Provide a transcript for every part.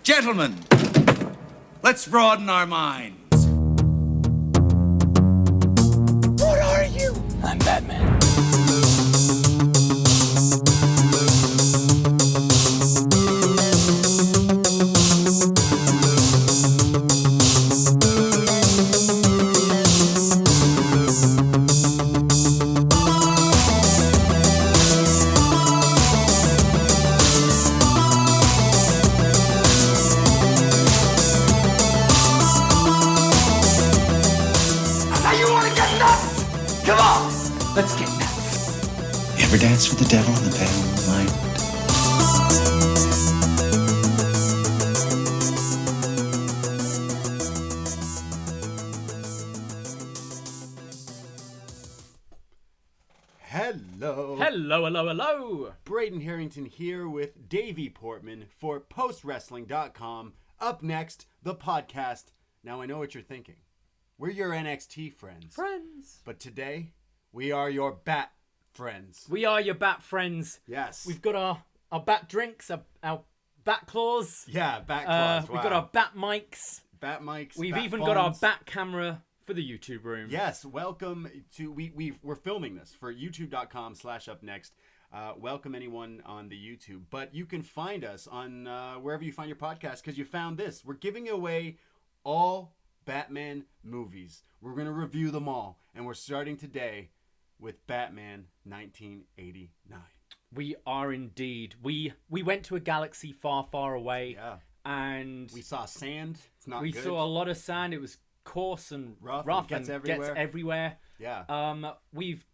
Gentlemen, let's broaden our minds. What are you? I'm Batman. Let's get nuts. You ever dance with the devil in the pale moonlight? Hello. Hello, hello, hello. Braden Herrington here with Davie Portman for postwrestling.com. Up next, the podcast. Now I know what you're thinking. We're your NXT friends. But today, we are your Bat friends. We are your Bat friends. Yes. We've got our Bat drinks, our Bat claws. Yeah, Bat claws. We've got our Bat mics. Bat mics. We've bat even phones. got our Bat camera for the YouTube room. Yes, welcome to we're filming this for youtube.com/upNXT. Welcome anyone on the YouTube, but you can find us on wherever you find your podcast because you found this. We're giving away all Batman movies. We're going to review them all, and we're starting today with Batman 1989. We are indeed. We went to a galaxy far, far away. Yeah. And we saw sand. It's not we good. saw a lot of sand. It was coarse and rough and gets everywhere. everywhere. Yeah. We've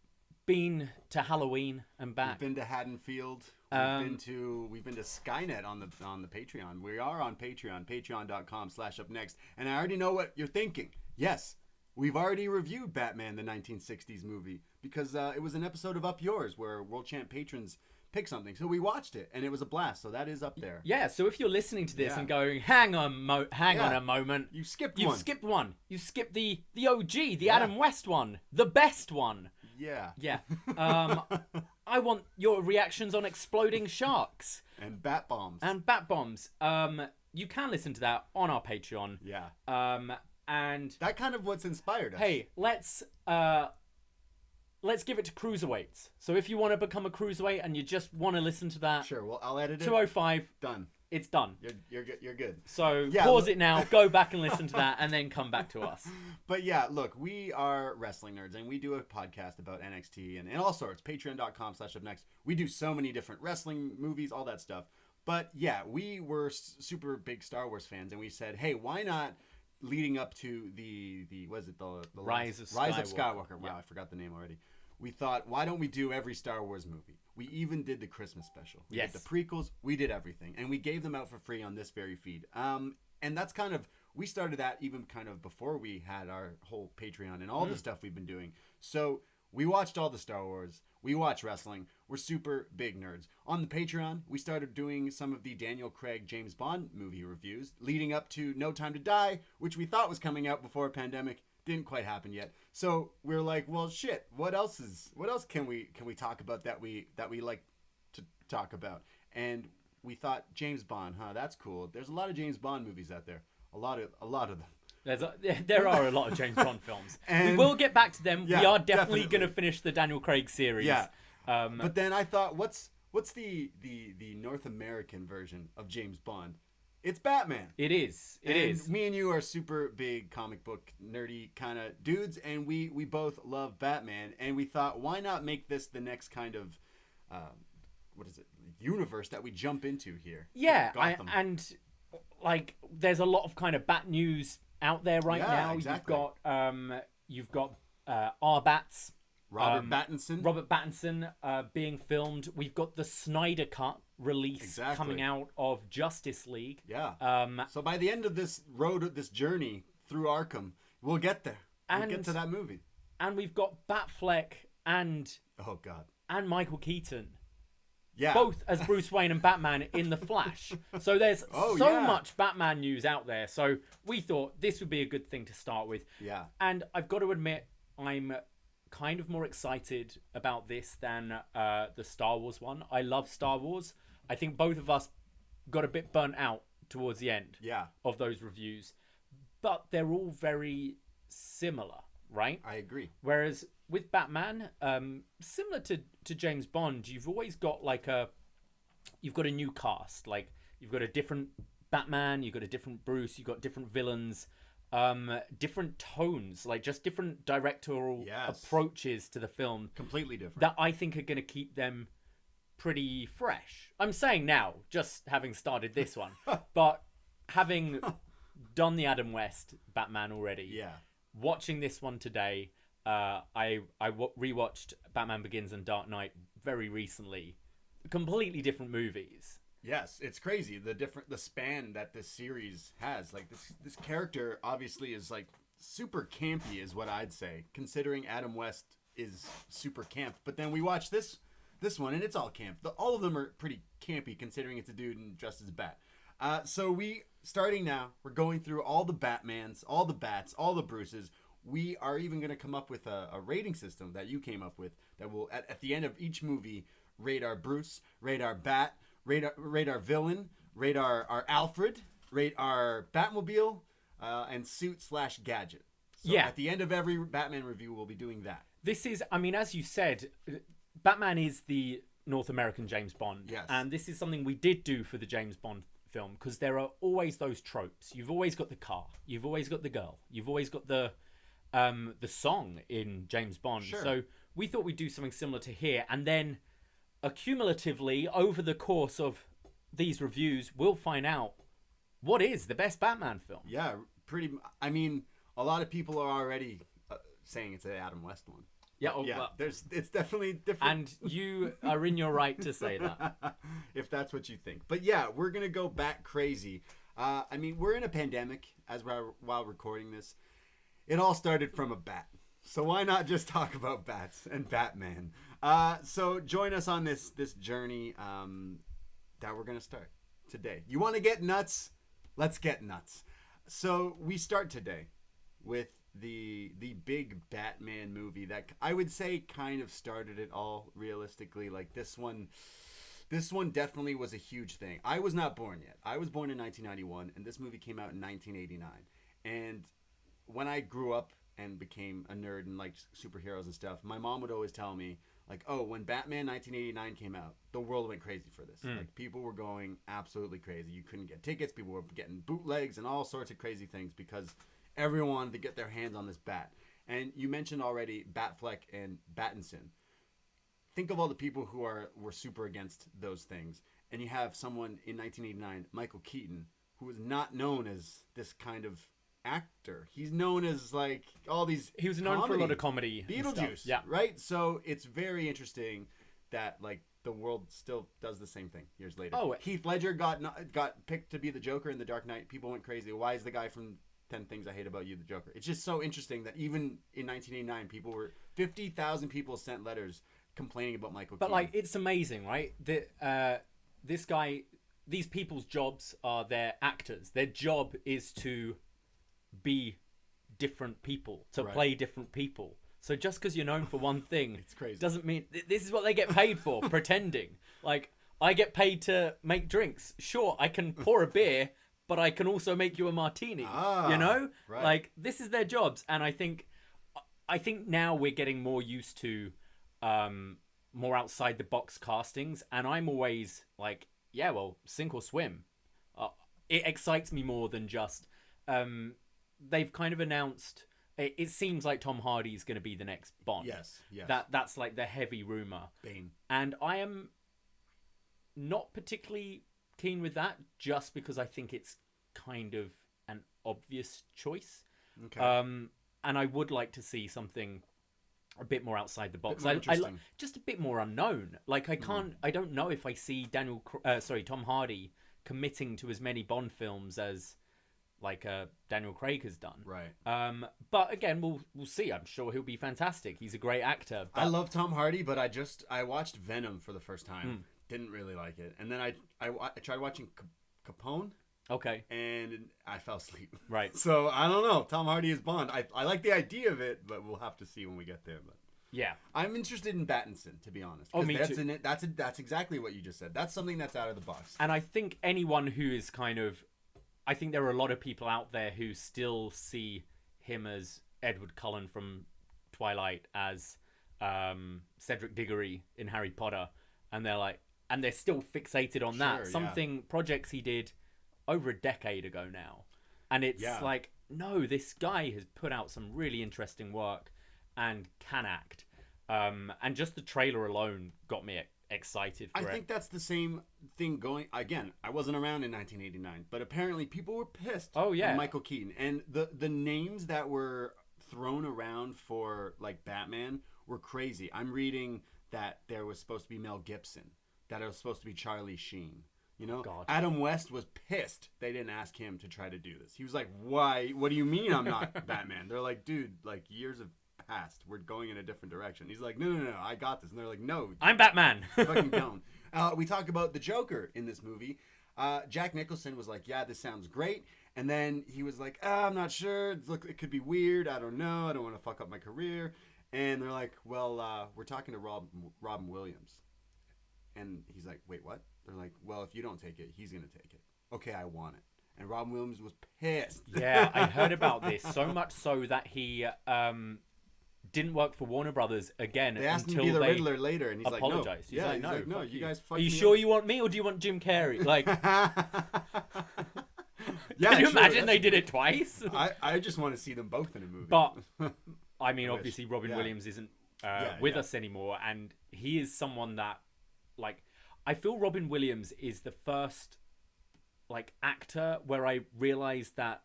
been to Halloween and back. We've been to Haddonfield. We've been to Skynet on the Patreon. We are on Patreon, patreon.com/upNXT. And I already know what you're thinking. Yes, we've already reviewed Batman the 1960s movie because it was an episode of Up Yours where World Champ patrons pick something. So we watched it and it was a blast. So that is up there. Yeah, so if you're listening to this and going, hang on a moment. You skipped You've one. skipped one. You skipped the OG, the Adam West one, the best one. Yeah. Yeah. I want your reactions on exploding sharks. And bat bombs. And bat bombs. You can listen to that on our Patreon. Yeah. And that kind of what's inspired us. Hey, let's give it to cruiserweights. So if you want to become a cruiserweight and you just want to listen to that, sure. Well, I'll edit it. 205. Done. It's done. You're good. You're good. So pause it now, go back and listen to that, and then come back to us. But yeah, look, we are wrestling nerds, and we do a podcast about NXT and all sorts. Patreon.com/upNXT. We do so many different wrestling movies, all that stuff. But yeah, we were super big Star Wars fans, and we said, hey, why not? Leading up to the Rise of Skywalker. Wow, Yeah. I forgot the name already. We thought, why don't we do every Star Wars movie? We even did the Christmas special. We did the prequels. We did everything. And we gave them out for free on this very feed. And that's kind of, we started that even kind of before we had our whole Patreon and all the stuff we've been doing. So we watched all the Star Wars. We watch wrestling. We're super big nerds. On the Patreon, we started doing some of the Daniel Craig James Bond movie reviews leading up to No Time to Die, which we thought was coming out before a pandemic. Didn't quite happen yet. So we're like, well, shit. What else can we talk about that we like to talk about? And we thought James Bond, that's cool. There's a lot of James Bond movies out there. A lot of them. There are a lot of James Bond films. And we will get back to them. Yeah, we are definitely definitely. going to finish the Daniel Craig series. Yeah. Um, But then I thought, what's the North American version of James Bond? It's Batman. It is. It and is. Me and you are super big comic book nerdy kind of dudes, and we both love Batman. And we thought, why not make this the next kind of universe that we jump into here? Yeah, Gotham. and like there's a lot of kind of Bat news out there right now. Exactly. You've got our Bats. Robert Pattinson. Robert Pattinson being filmed. We've got the Snyder Cut release coming out of Justice League. Yeah. So by the end of this journey through Arkham, we'll get there. We'll get to that movie. And we've got Batfleck and oh god, and Michael Keaton. Yeah. Both as Bruce Wayne and Batman in The Flash. So there's much Batman news out there. So we thought this would be a good thing to start with. Yeah. And I've got to admit, I'm kind of more excited about this than the Star Wars one. I love Star Wars. I think both of us got a bit burnt out towards the end Yeah. of those reviews, but they're all very similar, right? I agree. Whereas with Batman, similar to James Bond, you've always got you've got a new cast. Like you've got a different Batman, you've got a different Bruce, you've got different villains, different tones, like just different directorial approaches to the film. Completely different. That I think are going to keep them pretty fresh. I'm saying now, just having started this one, but having done the Adam West Batman already, watching this one today, I rewatched Batman Begins and Dark Knight very recently. Completely different movies. Yes, it's crazy the span that this series has. Like this character obviously is like super campy, is what I'd say, considering Adam West is super camp. But then we watch this one and it's all camp. All of them are pretty campy considering it's a dude and dressed as a bat. So starting now, we're going through all the Batmans, all the Bats, all the Bruces. We are even going to come up with a rating system that you came up with that will at the end of each movie rate our Bruce, rate our Bat, rate our villain, rate our Alfred, rate our Batmobile, and suit/gadget. So at the end of every Batman review, we'll be doing that. This is, I mean, as you said, Batman is the North American James Bond. Yes. And this is something we did do for the James Bond film, because there are always those tropes. You've always got the car. You've always got the girl. You've always got the song in James Bond. Sure. So we thought we'd do something similar to here. And then accumulatively, over the course of these reviews, we'll find out what is the best Batman film. Yeah, I mean, a lot of people are already saying it's an Adam West one. Yeah, Well, it's definitely different. And you are in your right to say that. If that's what you think. But yeah, we're going to go back crazy. I mean, we're in a pandemic while recording this. It all started from a bat. So why not just talk about bats and Batman? So join us on this journey that we're going to start today. You want to get nuts? Let's get nuts. So we start today with the big Batman movie that I would say kind of started it all realistically. Like this one definitely was a huge thing. I was not born yet. I was born in 1991 and this movie came out in 1989. And when I grew up and became a nerd and liked superheroes and stuff, my mom would always tell me, like, oh, when Batman 1989 came out, the world went crazy for this. Like, people were going absolutely crazy. You couldn't get tickets. People were getting bootlegs and all sorts of crazy things because everyone wanted to get their hands on this bat. And you mentioned already Batfleck and Battinson. Think of all the people who were super against those things. And you have someone in 1989, Michael Keaton, who was not known as this kind of actor. He's known as like all these. He was known for a lot of comedy. Beetlejuice, yeah, right. So it's very interesting that like the world still does the same thing years later. Oh, Heath Ledger got picked to be the Joker in The Dark Knight. People went crazy. Why is the guy from 10 Things I Hate About You the Joker? It's just so interesting that even in 1989, 50,000 people sent letters complaining about Michael Keaton. But like, it's amazing, right? This guy, these people's jobs are they're actors. Their job is to be different people, to play different people. So just because you're known for one thing it's crazy. Doesn't mean this is what they get paid for. Pretending. Like, I get paid to make drinks. Sure, I can pour a beer, but I can also make you a martini. You know, right. Like, this is their jobs. And I think now we're getting more used to more outside the box castings, and I'm always like, yeah, well, sink or swim. It excites me more than just they've kind of announced. It seems like Tom Hardy is going to be the next Bond. Yes. That's like the heavy rumor. Bane. And I am not particularly keen with that, just because I think it's kind of an obvious choice. Okay. And I would like to see something a bit more outside the box. I just a bit more unknown. Like, I don't know if I see Tom Hardy committing to as many Bond films as like Daniel Craig has done. Right. But again, we'll see. I'm sure he'll be fantastic. He's a great actor. But... I love Tom Hardy, but I watched Venom for the first time. Didn't really like it. And then I tried watching Capone. Okay. And I fell asleep. Right. So I don't know. Tom Hardy is Bond. I like the idea of it, but we'll have to see when we get there. But yeah, I'm interested in Battinson, to be honest. Oh, me too. That's exactly what you just said. That's something that's out of the box. And I think anyone who is kind of I think there are a lot of people out there who still see him as Edward Cullen from Twilight, as Cedric Diggory in Harry Potter, and they're still fixated on that. Projects he did over a decade ago now. And it's like, no, this guy has put out some really interesting work and can act. And just the trailer alone got me excited for it. I think that's the same thing going... Again, I wasn't around in 1989, but apparently people were pissed on Michael Keaton. And the names that were thrown around for, like, Batman were crazy. I'm reading that there was supposed to be Mel Gibson, that it was supposed to be Charlie Sheen. You know, Adam West was pissed they didn't ask him to try to do this. He was like, why? What do you mean I'm not Batman? They're like, dude, like, years have passed. We're going in a different direction. He's like, no, I got this. And they're like, no. I'm Batman. Fucking don't. We talk about the Joker in this movie. Jack Nicholson was like, yeah, this sounds great. And then he was like, I'm not sure. Look, it could be weird. I don't know. I don't want to fuck up my career. And they're like, well, we're talking to Robin Williams. And he's like, wait, what? They're like, well, if you don't take it, he's going to take it. Okay, I want it. And Robin Williams was pissed. Yeah, I heard about this. So much so that he didn't work for Warner Brothers again. They asked him to be the Riddler later, and he's apologized. like, no. He's like, no, you guys fucking Are you sure you want me, or do you want Jim Carrey? Like, yeah, can you imagine they did it twice? I just want to see them both in a movie. But, I mean, obviously, Robin Williams isn't with us anymore, and he is someone that, like, I feel Robin Williams is the first, like, actor where I realized that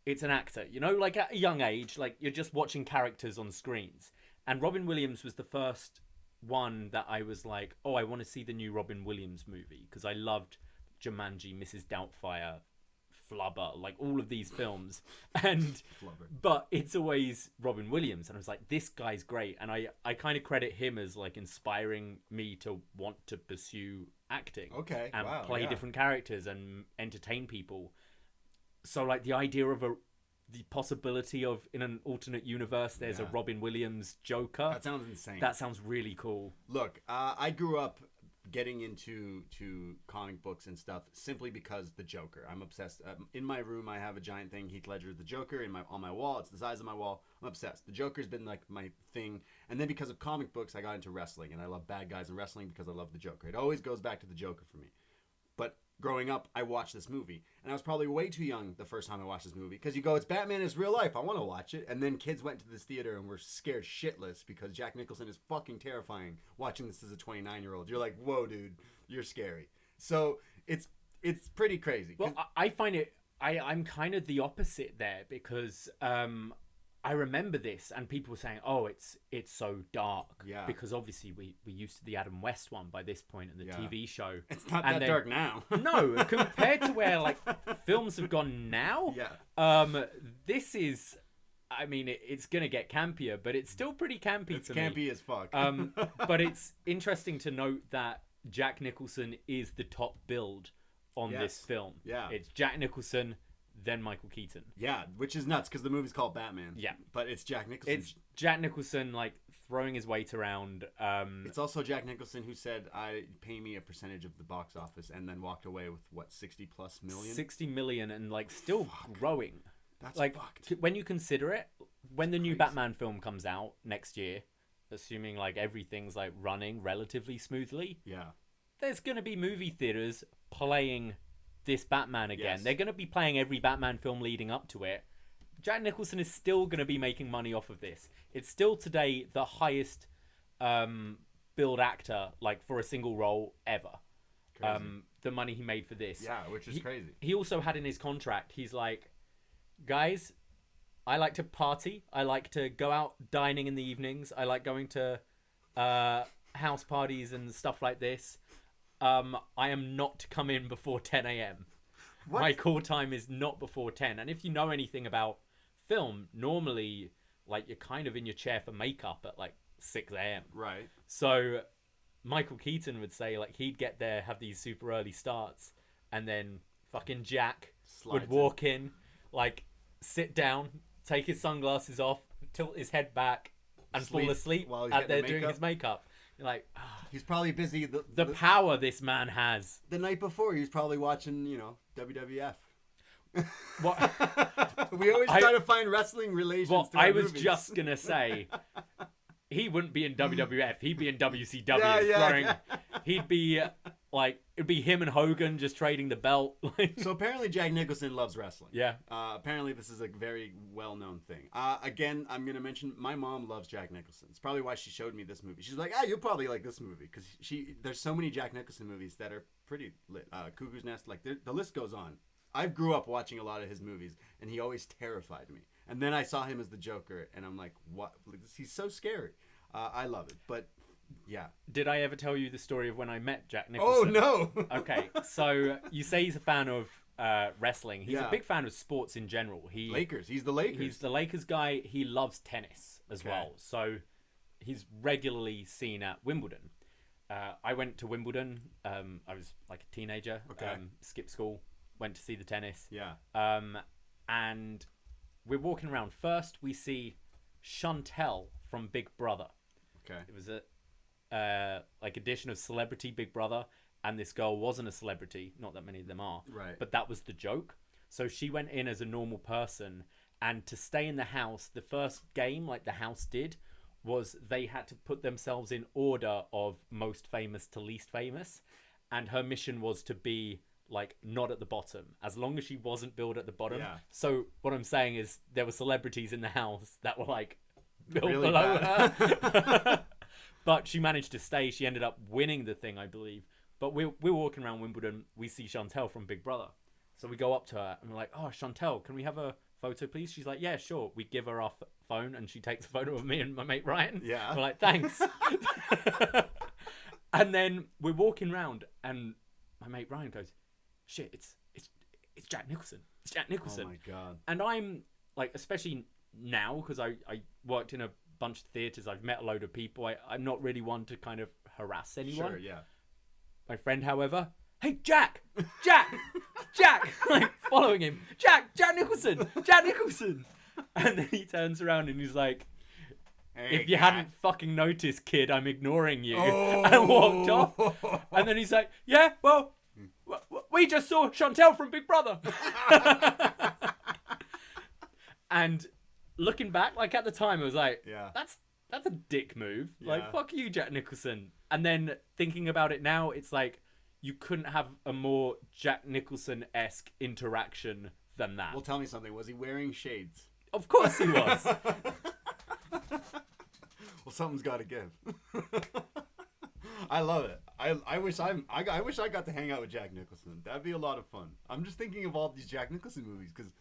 it's an actor. You know, like, at a young age, like, you're just watching characters on screens. And Robin Williams was the first one that I was like, oh, I want to see the new Robin Williams movie. Because I loved Jumanji, Mrs. Doubtfire, Flubber, like, all of these films. And but it's always Robin Williams, and I was like, this guy's great. And I kind of credit him as, like, inspiring me to want to pursue acting and play different characters and entertain people. So, like, the idea of the possibility of, in an alternate universe, there's a Robin Williams Joker, that sounds insane. That sounds really cool. Look, I grew up getting into comic books and stuff simply because the Joker. I'm obsessed. In my room, I have a giant thing, Heath Ledger's the Joker, on my wall. It's the size of my wall. I'm obsessed. The Joker's been, like, my thing. And then because of comic books, I got into wrestling, and I love bad guys in wrestling because I love the Joker. It always goes back to the Joker for me. But growing up, I watched this movie, and I was probably way too young the first time I watched this movie, because you go, it's Batman, it's real life, I want to watch it. And then kids went to this theater and were scared shitless because Jack Nicholson is fucking terrifying watching this as a 29-year-old. You're like, whoa, dude, you're scary. So it's pretty crazy. Well, I find it, I'm kind of the opposite there, because I remember this, and people were saying, oh, it's so dark. Yeah. Because obviously we used to the Adam West one by this point in the TV show. It's not that dark now. No, compared to where, like, films have gone now. Yeah. This is, I mean, it's going to get campier, but it's still pretty campy it's to me. It's campy as fuck. But it's interesting to note that Jack Nicholson is the top build on this film. Yeah. It's Jack Nicholson, then Michael Keaton. Yeah, which is nuts because the movie's called Batman. Yeah. But it's Jack Nicholson. It's Jack Nicholson, like, throwing his weight around. It's also Jack Nicholson who said, pay me a percentage of the box office, and then walked away with, what, 60 plus million? 60 million, and, like, still growing. That's like, fucked. When you consider it, when the new Batman film comes out next year, assuming, like, everything's, like, running relatively smoothly. Yeah. There's going to be movie theaters playing this Batman again. Yes. They're going to be playing every Batman film leading up to it. Jack Nicholson is still going to be making money off of this. It's still today the highest billed actor, like, for a single role ever. The money he made for this. Yeah, which is crazy. He also had in his contract, he's like, guys, I like to party. I like to go out dining in the evenings. I like going to house parties and stuff like this. I am not to come in before 10 a.m. What? My call time is not before 10. And if you know anything about film, normally, like, you're kind of in your chair for makeup at, like, 6 a.m. Right. So Michael Keaton would say, like, he'd get there, have these super early starts, and then fucking Jack would walk in, like, sit down, take his sunglasses off, tilt his head back, and fall asleep while he's out there getting doing his makeup. You're like, he's probably busy. The power this man has. The night before, he was probably watching, WWF. What? We always try to find wrestling relations. Well, to our I was movies. just gonna say, he wouldn't be in WWF. He'd be in WCW. Yeah. He'd be like, it'd be him and Hogan just trading the belt. So apparently Jack Nicholson loves wrestling. Yeah. Apparently this is a very well-known thing. Again, I'm going to mention my mom loves Jack Nicholson. It's probably why she showed me this movie. She's like, you'll probably like this movie. Because there's so many Jack Nicholson movies that are pretty lit. Cuckoo's Nest, like the list goes on. I grew up watching a lot of his movies, and he always terrified me. And then I saw him as the Joker, and I'm like, what? He's so scary. I love it. But yeah. Did I ever tell you the story of when I met Jack Nicholson? Oh, no. Okay, so you say he's a fan of wrestling. He's a big fan of sports in general. Lakers. He's the Lakers. He's the Lakers guy. He loves tennis as well. So he's regularly seen at Wimbledon. I went to Wimbledon. I was like a teenager. Skipped school. Went to see the tennis. Yeah. And we're walking around. First, we see Chantel from Big Brother. Okay. It was a like edition of Celebrity Big Brother, and this girl wasn't a celebrity. Not that many of them are. Right. But that was the joke. So she went in as a normal person, and to stay in the house, the first game, like the house did, was they had to put themselves in order of most famous to least famous, and her mission was to be like not at the bottom, as long as she wasn't billed at the bottom. Yeah. So what I'm saying is there were celebrities in the house that were like billed Really below bad. her. But she managed to stay. She ended up winning the thing, I believe. But we're walking around Wimbledon. We see Chantel from Big Brother. So we go up to her and we're like, oh, Chantel, can we have a photo, please? She's like, yeah, sure. We give her our phone and she takes a photo of me and my mate Ryan. Yeah. We're like, thanks. And then we're walking around and my mate Ryan goes, shit, it's Jack Nicholson. It's Jack Nicholson. Oh, my God. And I'm like, especially now, because I worked in a bunch of theaters, I've met a load of people. I'm not really one to kind of harass anyone. Sure, yeah. My friend, however, hey, Jack, like following him, Jack Nicholson. And then he turns around and he's like, Hey, if you hadn't fucking noticed, kid, I'm ignoring you. And walked off. And then he's like, yeah, well, we just saw Chantel from Big Brother. And looking back, like at the time, I was like, that's a dick move. Like, fuck you, Jack Nicholson. And then thinking about it now, it's like, you couldn't have a more Jack Nicholson-esque interaction than that. Well, tell me something. Was he wearing shades? Of course he was. Well, something's got to give. I love it. I wish I got to hang out with Jack Nicholson. That'd be a lot of fun. I'm just thinking of all these Jack Nicholson movies because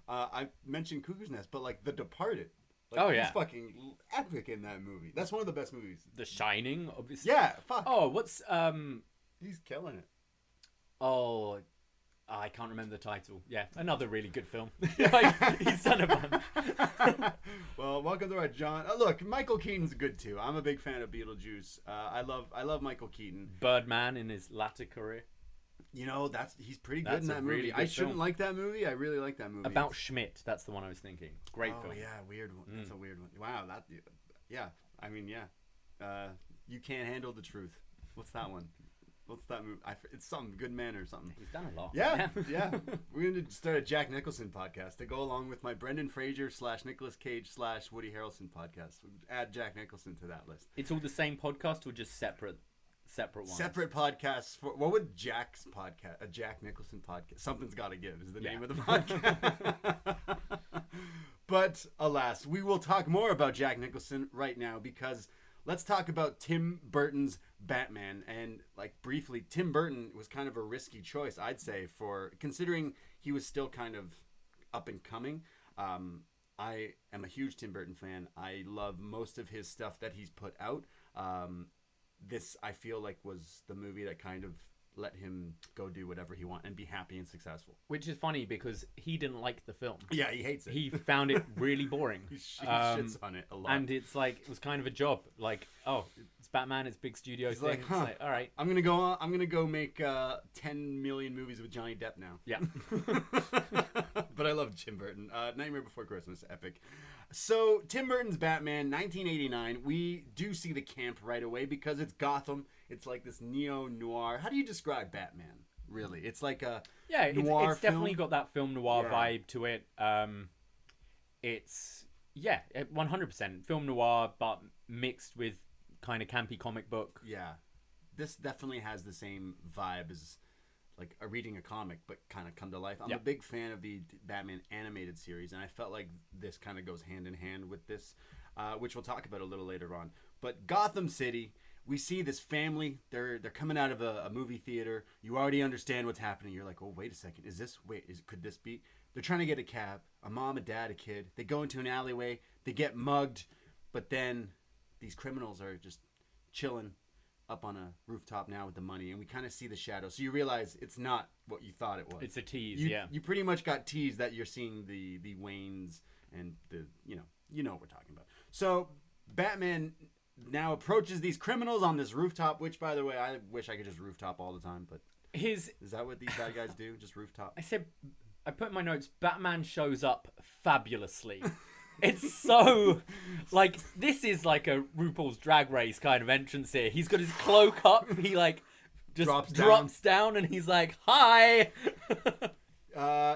I mentioned Cuckoo's Nest, but like The Departed. Like, he's fucking epic in that movie. That's one of the best movies. The Shining, obviously. Yeah, fuck. Oh, what's He's killing it. Oh, I can't remember the title. Yeah, another really good film. Like, he's done a bunch. Well, welcome to our John. Look, Michael Keaton's good too. I'm a big fan of Beetlejuice. I love Michael Keaton. Birdman in his latter career. You know, he's pretty good in that movie. Really I shouldn't film. like that movie. I really like that movie. About Schmidt, that's the one I was thinking. Great film. Oh yeah, weird one. That's a weird one. Wow, yeah. I mean, yeah. You Can't Handle the Truth. What's that one? What's that movie? It's something Good Man or something. He's done a lot. Yeah. We're going to start a Jack Nicholson podcast to go along with my Brendan Fraser / Nicolas Cage / Woody Harrelson podcast. Add Jack Nicholson to that list. It's all the same podcast or just separate ones? Separate podcasts. What would Jack's podcast? A Jack Nicholson podcast. Something's Got to Give is the name of the podcast. But alas, we will talk more about Jack Nicholson right now because let's talk about Tim Burton's Batman. And like briefly, Tim Burton was kind of a risky choice, I'd say, for considering he was still kind of up and coming. I am a huge Tim Burton fan. I love most of his stuff that he's put out. This, I feel like, was the movie that kind of let him go do whatever he wanted and be happy and successful. Which is funny because he didn't like the film. Yeah, he hates it. He found it really boring. He shits on it a lot. And it's like, it was kind of a job. Like, oh, it's Batman, it's big studio He's thing. like, It's like, all right. I'm gonna go make 10 million movies with Johnny Depp now. Yeah. But I love Tim Burton. Nightmare Before Christmas, epic. So Tim Burton's Batman, 1989. We do see the camp right away because it's Gotham. It's like this neo-noir. How do you describe Batman? really. It's like a noir it's definitely film. got that film noir vibe to it. It's 100% film noir, but mixed with kind of campy comic book. Yeah, this definitely has the same vibe as like reading a comic, but kind of come to life. I'm a big fan of the Batman animated series, and I felt like this kind of goes hand in hand with this, which we'll talk about a little later on. But Gotham City, we see this family. They're coming out of a movie theater. You already understand what's happening. You're like, oh, wait a second. Could this be? They're trying to get a cab. A mom, a dad, a kid. They go into an alleyway. They get mugged, but then these criminals are just chilling up on a rooftop now with the money, and we kind of see the shadow. So you realize it's not what you thought it was. It's a tease, You pretty much got teased that you're seeing the Waynes and the you know what we're talking about. So Batman now approaches these criminals on this rooftop, which, by the way, I wish I could just rooftop all the time, but is that what these bad guys do? Just rooftop? I put in my notes, Batman shows up fabulously. It's so, like, this is like a RuPaul's Drag Race kind of entrance here. He's got his cloak up. He, like, just drops down and he's like, hi!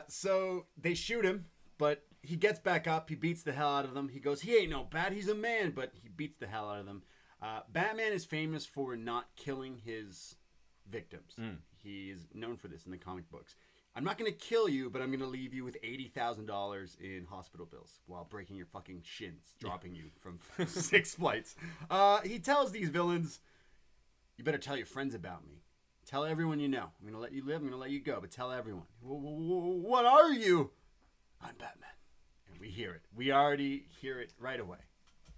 So they shoot him, but he gets back up. He beats the hell out of them. He goes, he ain't no bat. He's a man, but he beats the hell out of them. Batman is famous for not killing his victims. He is known for this in the comic books. I'm not going to kill you, but I'm going to leave you with $80,000 in hospital bills while breaking your fucking shins, dropping you from 6 flights. He tells these villains, you better tell your friends about me. Tell everyone you know. I'm going to let you live. I'm going to let you go, but tell everyone. What are you? I'm Batman. And we hear it. We already hear it right away.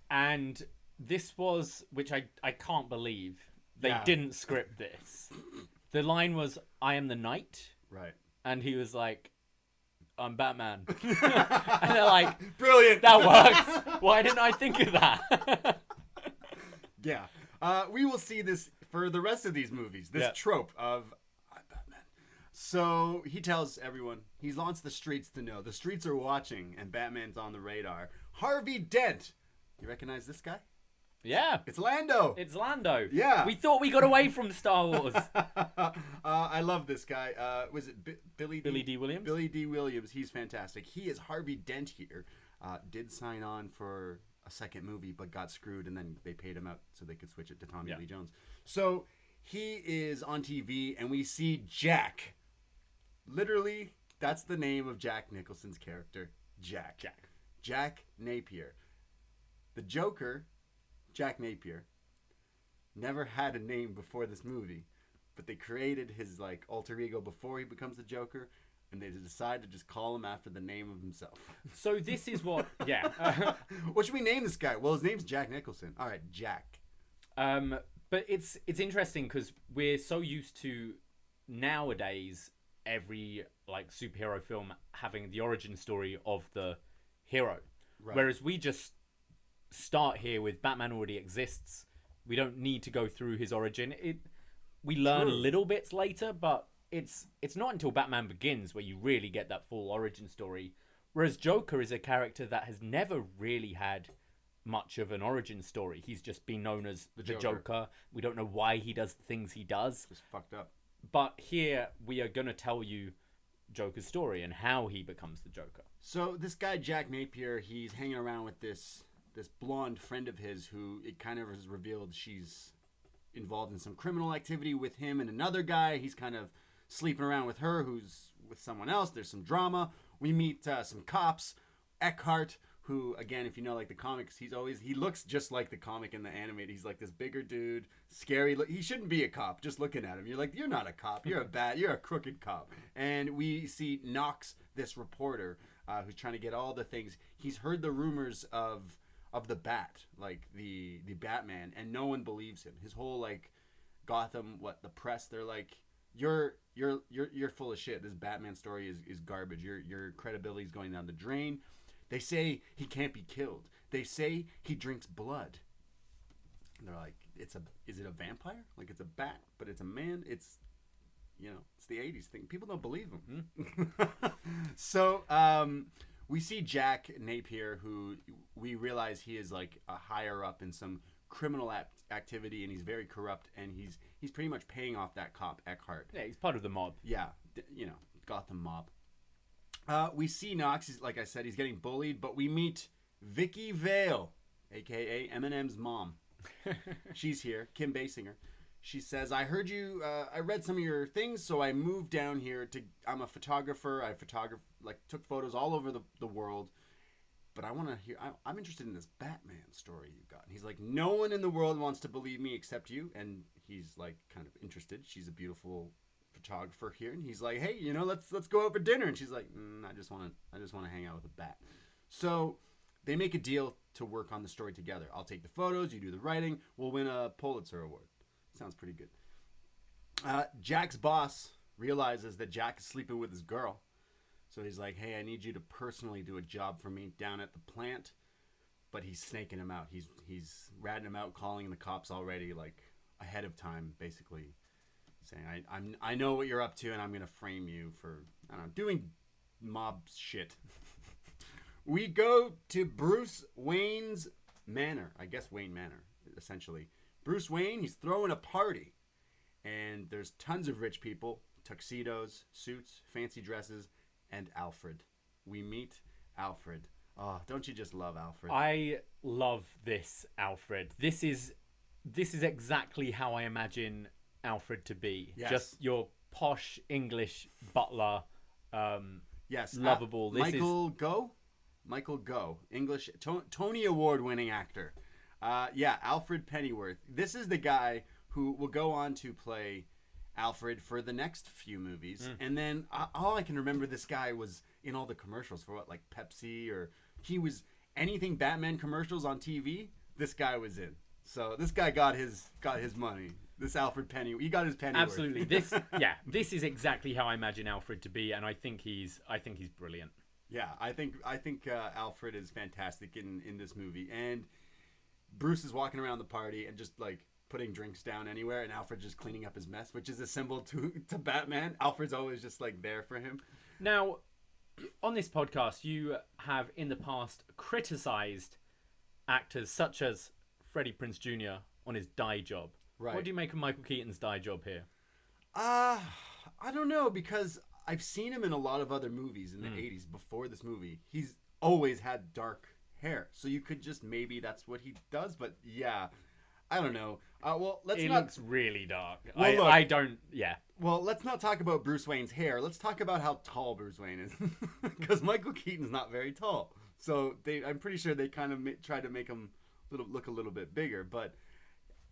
And this was, which I can't believe, they didn't script this. The line was, I am the Knight. Right. And he was like, I'm Batman. And they're like, brilliant. That works. Why didn't I think of that? Yeah. We will see this for the rest of these movies. This trope of, I'm Batman. So he tells everyone, he wants the streets to know. The streets are watching, and Batman's on the radar. Harvey Dent. You recognize this guy? Yeah. It's Lando. Yeah. We thought we got away from Star Wars. I love this guy. Was it Billy D. Williams? Billy D. Williams. He's fantastic. He is Harvey Dent here. Did sign on for a second movie, but got screwed, and then they paid him out so they could switch it to Tommy Lee Jones. So he is on TV, and we see Jack. Literally, that's the name of Jack Nicholson's character. Jack Napier. The Joker, Jack Napier, never had a name before this movie, but they created his like alter ego before he becomes the Joker, and they decided to just call him after the name of himself. So this is what, what should we name this guy? Well, his name's Jack Nicholson. All right, Jack. But it's interesting because we're so used to nowadays every like superhero film having the origin story of the hero, whereas we just start here with Batman already exists. We don't need to go through his origin. We learn little bits later, but it's not until Batman Begins where you really get that full origin story. Whereas Joker is a character that has never really had much of an origin story. He's just been known as the Joker. We don't know why he does the things he does. Just fucked up. But here we are going to tell you Joker's story and how he becomes the Joker. So this guy Jack Napier, he's hanging around with this blonde friend of his who it kind of is revealed she's involved in some criminal activity with him and another guy. He's kind of sleeping around with her who's with someone else. There's some drama. We meet some cops. Eckhart, who, again, if you know like the comics, he looks just like the comic in the animated. He's like this bigger dude, scary. He shouldn't be a cop. Just looking at him, you're like, you're not a cop. You're a crooked cop. And we see Knox, this reporter, who's trying to get all the things. He's heard the rumors of the Bat, like the Batman, and no one believes him. His whole like Gotham, the press, they're like, you're full of shit. This Batman story is garbage. Your credibility is going down the drain. They say he can't be killed. They say he drinks blood. And they're like, is it a vampire? Like it's a bat, but it's a man. It's the 80s thing. People don't believe him. So we see Jack Napier, who we realize he is like a higher up in some criminal activity, and he's very corrupt, and he's pretty much paying off that cop Eckhart. Yeah, he's part of the mob. Yeah, Gotham mob. We see Knox. Like I said, he's getting bullied, but we meet Vicky Vale, aka Eminem's mom. She's here, Kim Basinger. She says, "I heard you. I read some of your things, so I moved down here I'm a photographer. I took photos all over the world." But I want to hear. I'm interested in this Batman story you've got. And he's like, no one in the world wants to believe me except you. And he's like, kind of interested. She's a beautiful photographer here, and he's like, hey, let's go out for dinner. And she's like, I just want to hang out with a bat. So they make a deal to work on the story together. I'll take the photos, you do the writing. We'll win a Pulitzer Award. Sounds pretty good. Jack's boss realizes that Jack is sleeping with his girl. So he's like, hey, I need you to personally do a job for me down at the plant. But he's snaking him out. He's ratting him out, calling the cops already, like, ahead of time, basically. Saying, I know what you're up to, and I'm going to frame you for, I don't know, doing mob shit. We go to Bruce Wayne's manor. I guess Wayne Manor, essentially. Bruce Wayne, he's throwing a party. And there's tons of rich people, tuxedos, suits, fancy dresses, and Alfred. We meet Alfred. Oh, don't you just love Alfred? I love this Alfred. This is exactly how I imagine Alfred to be. Yes. Just your posh English butler. Yes. Lovable. Michael Gough, English Tony Award-winning actor. Alfred Pennyworth. This is the guy who will go on to play Alfred for the next few movies. And then all I can remember, this guy was in all the commercials for like Pepsi, or he was anything Batman commercials on TV, this guy was in. So this guy got his money. This Alfred Pennyworth, he got his Pennyworth. Absolutely. This is exactly how I imagine Alfred to be, and I think he's brilliant. Yeah, I think Alfred is fantastic in this movie. And Bruce is walking around the party and just like putting drinks down anywhere, and Alfred just cleaning up his mess, which is a symbol to Batman. Alfred's always just like there for him. Now, on this podcast, you have in the past criticized actors such as Freddie Prinze Jr. on his dye job. Right. What do you make of Michael Keaton's dye job here? I don't know, because I've seen him in a lot of other movies in the 80s before this movie. He's always had dark hair, so you could just, maybe that's what he does, but yeah, I don't know. It looks really dark. Well, I don't. Yeah. Well, let's not talk about Bruce Wayne's hair. Let's talk about how tall Bruce Wayne is, because Michael Keaton's not very tall. So I'm pretty sure they kind of tried to make him look a little bit bigger. But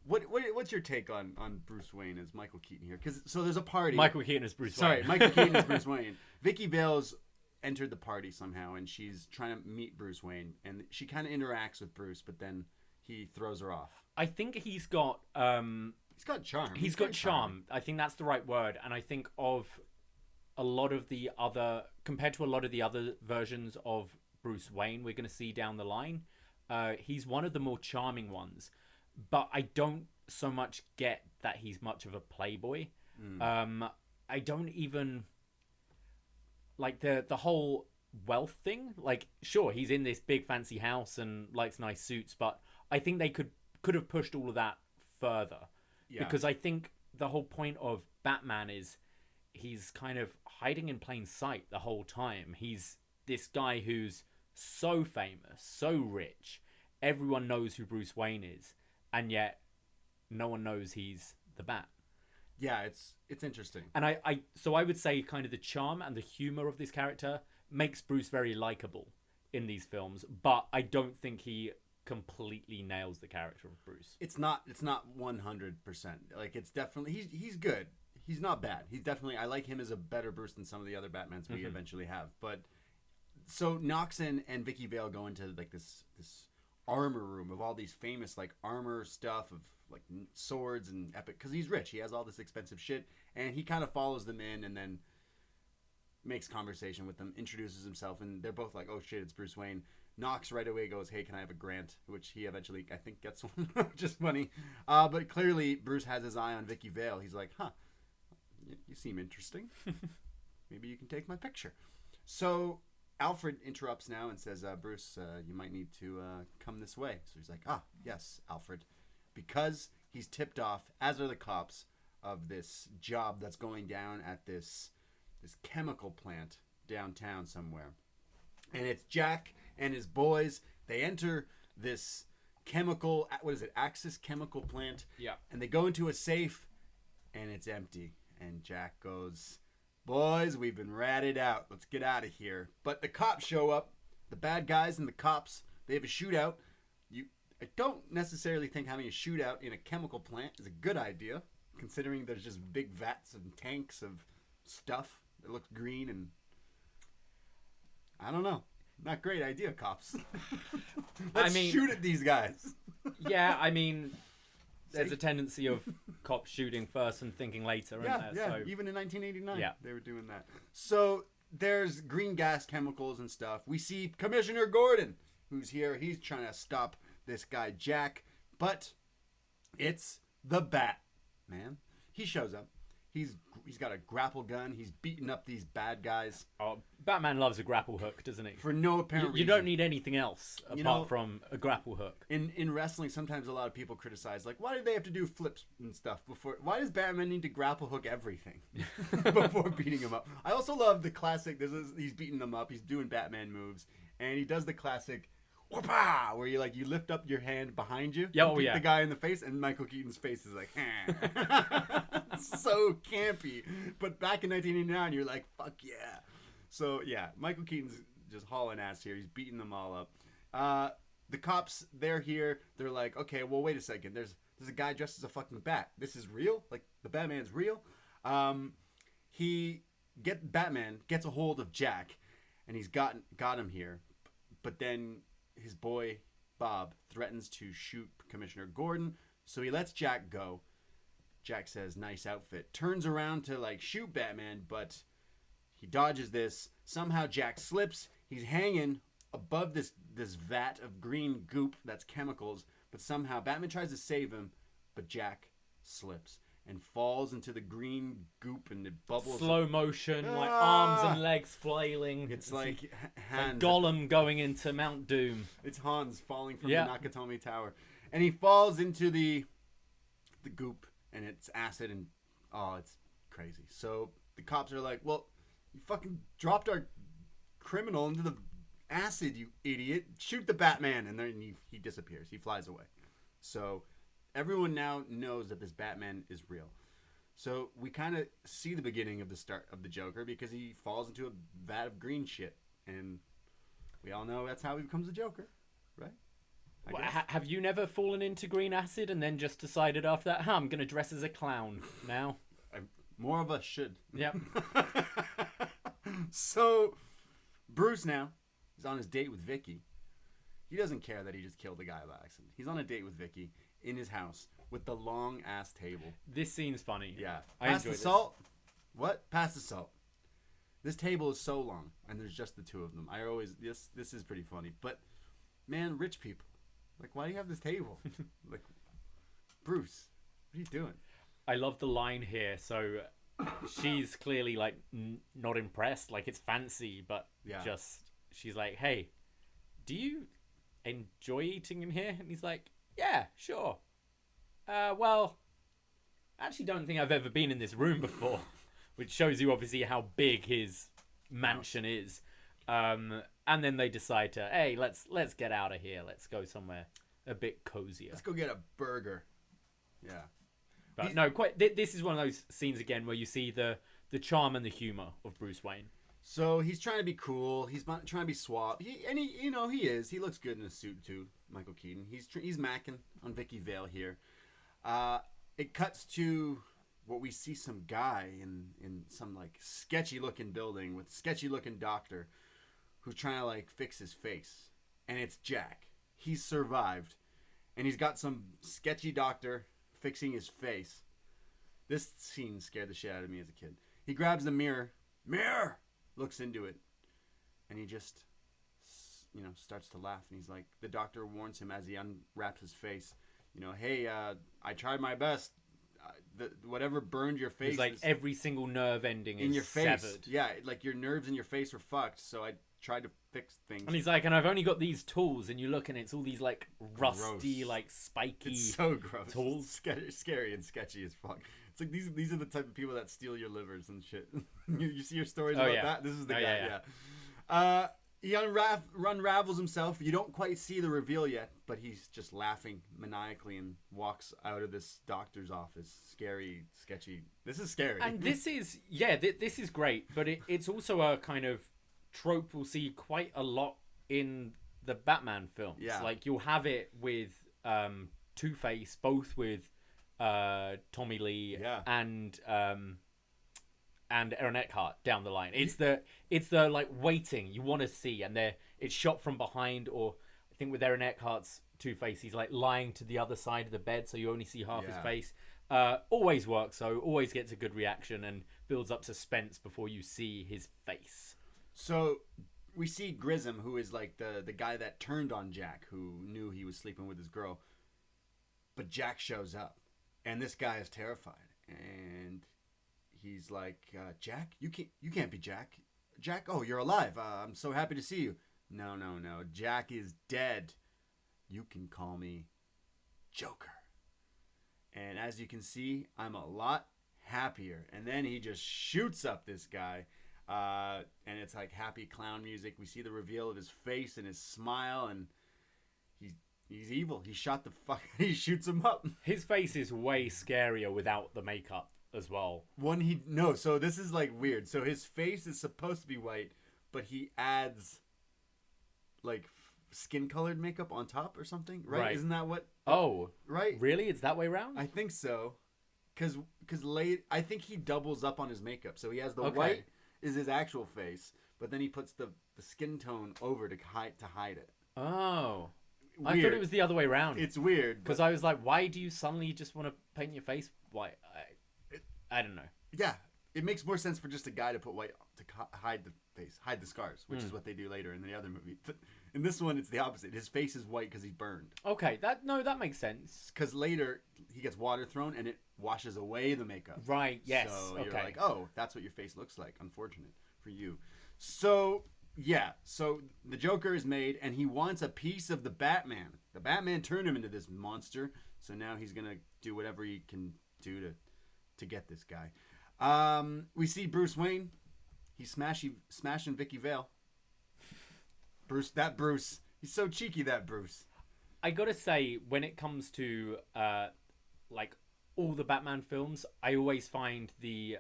what's your take on Bruce Wayne as Michael Keaton here? So there's a party. Michael Keaton is Bruce Wayne. Sorry, Michael Keaton is Bruce Wayne. Vicky Vale's entered the party somehow, and she's trying to meet Bruce Wayne, and she kind of interacts with Bruce, but then he throws her off. I think he's got he's got charm. He's got charm. I think that's the right word. And I think of a lot of the other, compared to a lot of the other versions of Bruce Wayne we're going to see down the line, he's one of the more charming ones. But I don't so much get that he's much of a playboy. I don't even like the whole wealth thing. Like, sure, he's in this big fancy house and likes nice suits, but I think they could have pushed all of that further. Yeah. Because I think the whole point of Batman is he's kind of hiding in plain sight the whole time. He's this guy who's so famous, so rich. Everyone knows who Bruce Wayne is, and yet no one knows he's the Bat. Yeah, it's interesting. And I would say kind of the charm and the humor of this character makes Bruce very likable in these films, but I don't think he completely nails the character of Bruce. It's not 100%. Like, it's definitely he's good. He's not bad. He's definitely, I like him as a better Bruce than some of the other Batmans we eventually have. But so Knox and Vicky Vale go into like this armor room of all these famous like armor stuff of like swords and epic, because he's rich. He has all this expensive shit, and he kind of follows them in and then makes conversation with them, introduces himself, and they're both like, oh shit, it's Bruce Wayne. Knox right away goes, hey, can I have a grant? Which he eventually, I think, gets one, which is funny. But clearly Bruce has his eye on Vicky Vale. He's like, you seem interesting. Maybe you can take my picture. So Alfred interrupts now and says, Bruce, you might need to come this way. So he's like, yes, Alfred. because he's tipped off, as are the cops, of this job that's going down at this chemical plant downtown somewhere. And it's Jack and his boys. They enter this chemical, what is it, Axis chemical plant. Yeah. And they go into a safe, and it's empty. And Jack goes, boys, we've been ratted out. Let's get out of here. But the cops show up. The bad guys and the cops, they have a shootout. I don't necessarily think having a shootout in a chemical plant is a good idea, considering there's just big vats and tanks of stuff that looks green, and I don't know. Not great idea, cops. Let's shoot at these guys. Yeah, I mean, there's a tendency of cops shooting first and thinking later, isn't there? Yeah, So, even in 1989, Yeah. they were doing that. So there's green gas chemicals and stuff. We see Commissioner Gordon, who's here. He's trying to stop this guy, Jack. But it's the Bat, man. He shows up. He's got a grapple gun. He's beating up these bad guys. oh, Batman loves a grapple hook, doesn't he? For no apparent reason. You don't need anything else You apart know- from a grapple hook. In wrestling, sometimes a lot of people criticize, like, why do they have to do flips and stuff before? Why does Batman need to grapple hook everything before beating him up? I also love the classic. He's beating them up. He's doing Batman moves, and he does the classic, whoop-ah, where you lift up your hand behind you, Yeah, and oh, beat yeah. the guy in the face, and Michael Keaton's face is like, It's so campy. But back in 1989, you're like, fuck yeah. So yeah, Michael Keaton's just hauling ass here. He's beating them all up. The cops, they're here. They're like, okay, well, wait a second. There's a guy dressed as a fucking bat. This is real? Like, the Batman's real? Batman gets a hold of Jack, and he's got him here. But then his boy, Bob, threatens to shoot Commissioner Gordon, so he lets Jack go. Jack says, nice outfit. Turns around to, shoot Batman, but he dodges this. Somehow Jack slips. He's hanging above this vat of green goop that's chemicals, but somehow Batman tries to save him, but Jack slips and falls into the green goop, and it bubbles. Slow motion, arms and legs flailing. It's like like hands. Gollum going into Mount Doom. It's Hans falling from Yeah. the Nakatomi Tower, and he falls into the goop, and it's acid, and it's crazy. So the cops are like, well, you fucking dropped our criminal into the acid, you idiot. Shoot the Batman. And then he disappears. He flies away. So everyone now knows that this Batman is real. So we kind of see the beginning of the start of the Joker, because he falls into a vat of green shit. And we all know that's how he becomes the Joker, right? I guess. Have you never fallen into green acid and then just decided after that, I'm going to dress as a clown now? More of us should. Yep. So Bruce now is on his date with Vicky. He doesn't care that he just killed a guy by accident. He's on a date with Vicky in his house with the long ass table. This scene's funny. Yeah. I Pass enjoy the this. salt. What? Pass the salt. This table is so long, and there's just the two of them. This is pretty funny. But man, rich people, why do you have this table? Bruce, what are you doing? I love the line here. So she's clearly not impressed. It's fancy, but Yeah. she's like, hey, do you enjoy eating in here? And he's like, yeah, sure. Well, I actually don't think I've ever been in this room before, which shows you obviously how big his mansion is. And then they decide to, hey, let's get out of here. Let's go somewhere a bit cozier. Let's go get a burger. Yeah. But no, this is one of those scenes again where you see the charm and the humor of Bruce Wayne. So he's trying to be cool. He's trying to be suave. He is. He looks good in a suit too, Michael Keaton. He's macking on Vicky Vale here. It cuts to what we see some guy in some sketchy looking building with sketchy looking doctor who's trying to fix his face, and it's Jack. He's survived, and he's got some sketchy doctor fixing his face. This scene scared the shit out of me as a kid. He grabs the mirror, looks into it, and he just starts to laugh, and he's like, the doctor warns him as he unwraps his face, hey, I tried my best. Whatever burned your face, It's every single nerve ending in is your face. severed. Yeah, your nerves in your face were fucked, so I tried to fix things. And he's like, and I've only got these tools, and you look and it's all these like rusty, Gross. like spiky. It's so gross. Tools. It's scary and sketchy as fuck. It's like these are the type of people that steal your livers and shit. you see your stories about that? This is the guy. Yeah. He unravels himself. You don't quite see the reveal yet, but he's just laughing maniacally and walks out of this doctor's office. Scary, sketchy. This is scary. And this is this is great, but it's also a kind of trope we'll see quite a lot in the Batman films. Yeah. Like you'll have it with Two-Face, both with Tommy Lee and Aaron Eckhart down the line. It's the like waiting you want to see, and it's shot from behind, or I think with Aaron Eckhart's Two-Face, he's like lying to the other side of the bed, so you only see half his face. Always works, so always gets a good reaction and builds up suspense before you see his face. So we see Grissom, who is like the guy that turned on Jack, who knew he was sleeping with his girl. But Jack shows up, and this guy is terrified, and he's like, Jack, you can't be Jack. Jack, oh, you're alive. I'm so happy to see you. No. Jack is dead. You can call me Joker. And as you can see, I'm a lot happier. And then he just shoots up this guy. And it's like happy clown music. We see the reveal of his face and his smile, and he's evil. He shoots him up. His face is way scarier without the makeup as well. So this is like weird. So his face is supposed to be white, but he adds like skin colored makeup on top or something, right? Isn't that what? Oh, right. Really? It's that way around? I think so. Cause I think he doubles up on his makeup. So he has the white is his actual face, but then he puts the skin tone over to hide it. Oh. Weird. I thought it was the other way around. It's weird. Because I was like, why do you suddenly just want to paint your face white? I don't know. Yeah. It makes more sense for just a guy to put white to hide the face, hide the scars, which is what they do later in the other movie. But in this one, it's the opposite. His face is white because he's burned. Okay, that makes sense. Because later, he gets water thrown and it washes away the makeup. Right, yes. So you're like, oh, that's what your face looks like. Unfortunate for you. So, yeah. So the Joker is made and he wants a piece of the Batman. The Batman turned him into this monster. So now he's going to do whatever he can do to get this guy. We see Bruce Wayne. He's smashing Vicky Vale. Bruce. He's so cheeky, that Bruce. I gotta say, when it comes to like all the Batman films, I always find the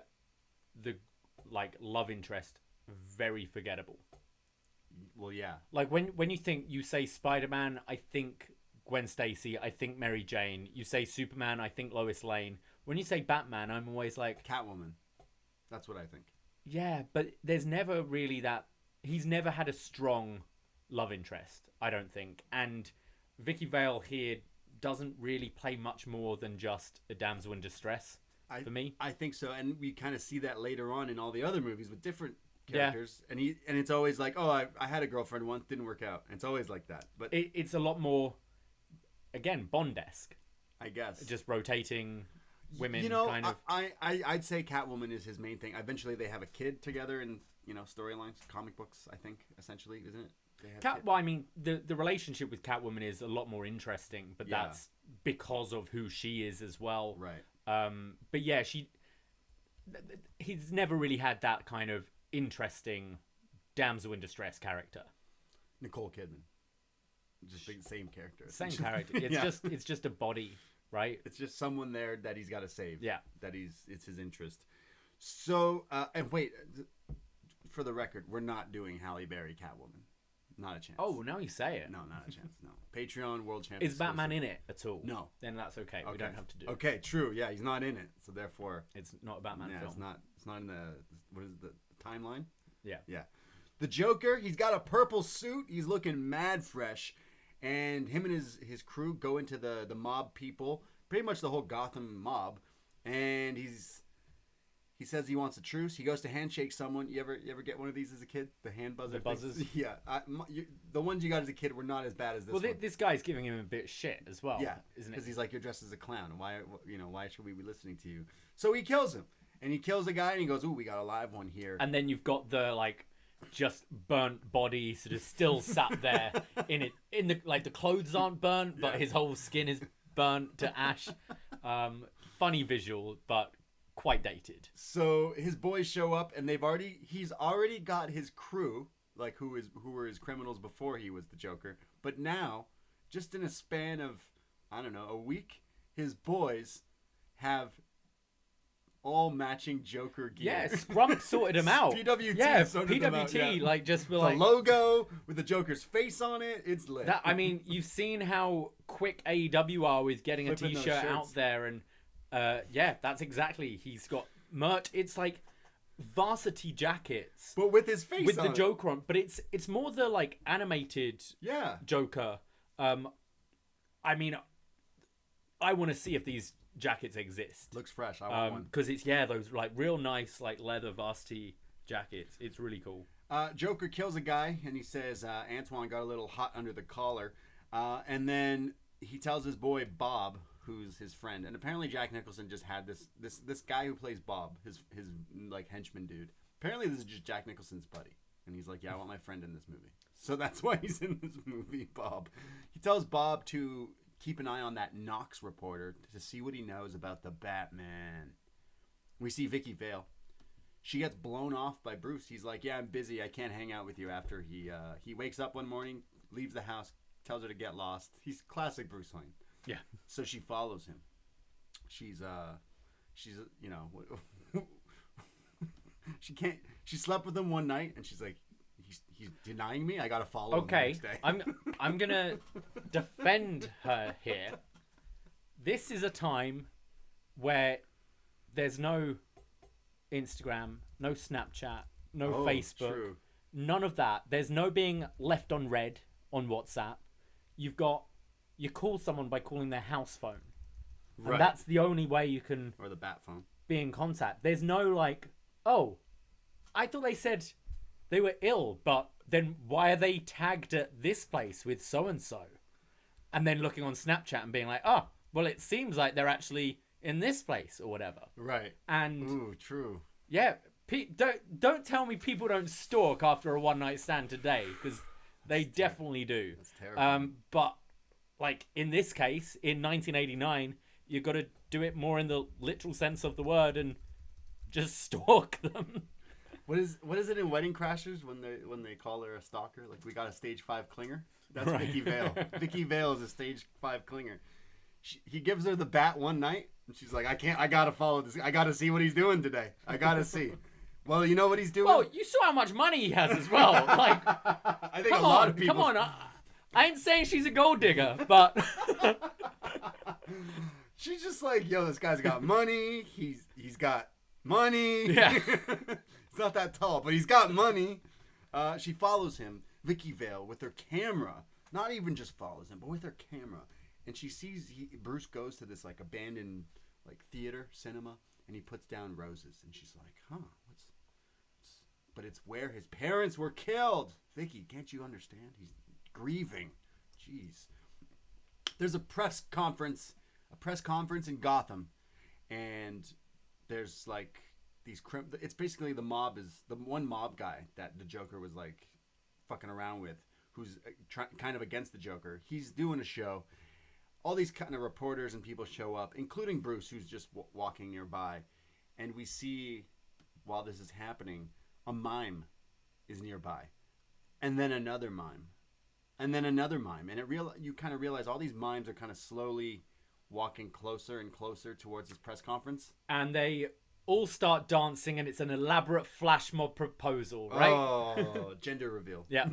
like love interest very forgettable. Well, yeah. Like when you say Spider-Man, I think Gwen Stacy, I think Mary Jane. You say Superman, I think Lois Lane. When you say Batman, I'm always like Catwoman. That's what I think. Yeah, but there's never really that. He's never had a strong love interest, I don't think. And Vicky Vale here doesn't really play much more than just a damsel in distress for me. I think so, and we kind of see that later on in all the other movies with different characters. Yeah. And it's always like, oh, I had a girlfriend once, didn't work out. And it's always like that. But it's a lot more, again, Bond-esque. I guess. Just rotating women, kind of. I'd say Catwoman is his main thing. Eventually, they have a kid together in storylines, comic books. I think essentially, isn't it? Well, I mean, the relationship with Catwoman is a lot more interesting, but that's because of who she is as well. Right. But yeah, he's never really had that kind of interesting damsel in distress character. Nicole Kidman, just the same character. Same character. It's just a body. Right, it's just someone there that he's got to save. Yeah, it's his interest. So, and wait, for the record, we're not doing Halle Berry Catwoman. Not a chance. Oh, now you say it. No, not a chance. No. Patreon World Champion. Is Batman in it at all? No. Then that's okay. We don't have to do it. Okay, true. Yeah, he's not in it, so therefore it's not a Batman film. It's not in the what is the timeline? Yeah. Yeah. The Joker, he's got a purple suit. He's looking mad fresh. And him and his crew go into the mob people, pretty much the whole Gotham mob, and he says he wants a truce. He goes to handshake someone. You ever get one of these as a kid? The hand buzzer. The buzzers. Yeah, the ones you got as a kid were not as bad as this. Well, one. This guy's giving him a bit of shit as well. Yeah, isn't it? Because he's like, you're dressed as a clown. Why should we be listening to you? So he kills him, and he kills a guy, and he goes, "Ooh, we got a live one here." And then you've got the like just burnt body sort of still sat there in the like the clothes aren't burnt, but his whole skin is burnt to ash. Funny visual, but quite dated. So his boys show up, and he's already got his crew, like who were his criminals before he was the Joker. But now, just in a span of, I don't know, a week, his boys have all matching Joker gear. Yeah, Scrump sorted him out. PWT sorted them out. PWT, Yeah. like just The like logo with the Joker's face on it. It's lit. that. I mean, you've seen how quick AEW are with getting a Flipping those t-shirt shirts. out there, and yeah, that's exactly. He's got merch. It's like varsity jackets, but with his face with on the it. Joker on. But it's more the like animated Joker. I mean, I want to see if these jackets exist. Looks fresh. I want one. Because it's those like real nice like leather varsity jackets. It's really cool. Joker kills a guy, and he says Antoine got a little hot under the collar, and then he tells his boy Bob, who's his friend, and apparently Jack Nicholson just had this guy who plays Bob, his like henchman dude. Apparently this is just Jack Nicholson's buddy, and he's like, yeah, I want my friend in this movie. So that's why he's in this movie, Bob. He tells Bob to keep an eye on that Knox reporter to see what he knows about the Batman. We see Vicky Vale. She gets blown off by Bruce. He's like, yeah, I'm busy. I can't hang out with you after he wakes up one morning, leaves the house, tells her to get lost. He's classic Bruce Wayne. Yeah. So she follows him. She's you know, she slept with him one night, and she's like, he's denying me. I gotta follow him the next day. I'm gonna defend her here. This is a time where there's no Instagram, no Snapchat, no Facebook, true. None of that. There's no being left on red on WhatsApp. You call someone by calling their house phone. Right. And that's the only way you can... Or the bat phone. ...be in contact. There's no like, oh, I thought they said they were ill, but then why are they tagged at this place with so-and-so? And then looking on Snapchat and being like, oh, well, it seems like they're actually in this place or whatever. Right. And... Ooh, true. Yeah, don't tell me people don't stalk after a one-night stand today, because they definitely do. That's terrible. But like in this case, in 1989, you got to do it more in the literal sense of the word and just stalk them. What is it in Wedding Crashers when they call her a stalker? Like, we got a stage 5 clinger. That's right. Vicky Vale. Vicky Vale is a stage 5 clinger. He gives her the bat one night, and she's like, I gotta follow this. I gotta see what he's doing today. I gotta see. Well, you know what he's doing? Well, you saw how much money he has as well. Like, I think a lot of people. Come on. I ain't saying she's a gold digger, but she's just like, yo, this guy's got money. He's got money. Yeah. He's not that tall, but he's got money. She follows him, Vicky Vale, with her camera. Not even just follows him, but with her camera. And she sees Bruce goes to this like abandoned like theater, cinema, and he puts down roses. And she's like, huh, but it's where his parents were killed. Vicky, can't you understand? He's grieving. Jeez. There's a press conference in Gotham, and there's like these it's basically the mob is the one mob guy that the Joker was like fucking around with, who's kind of against the Joker. He's doing a show. All these kind of reporters and people show up, including Bruce, who's just walking nearby. And we see, while this is happening, a mime is nearby. And then another mime. And then another mime. And you kind of realize all these mimes are kind of slowly walking closer and closer towards this press conference. And they all start dancing, and it's an elaborate flash mob proposal, right? Oh, gender reveal. Yeah.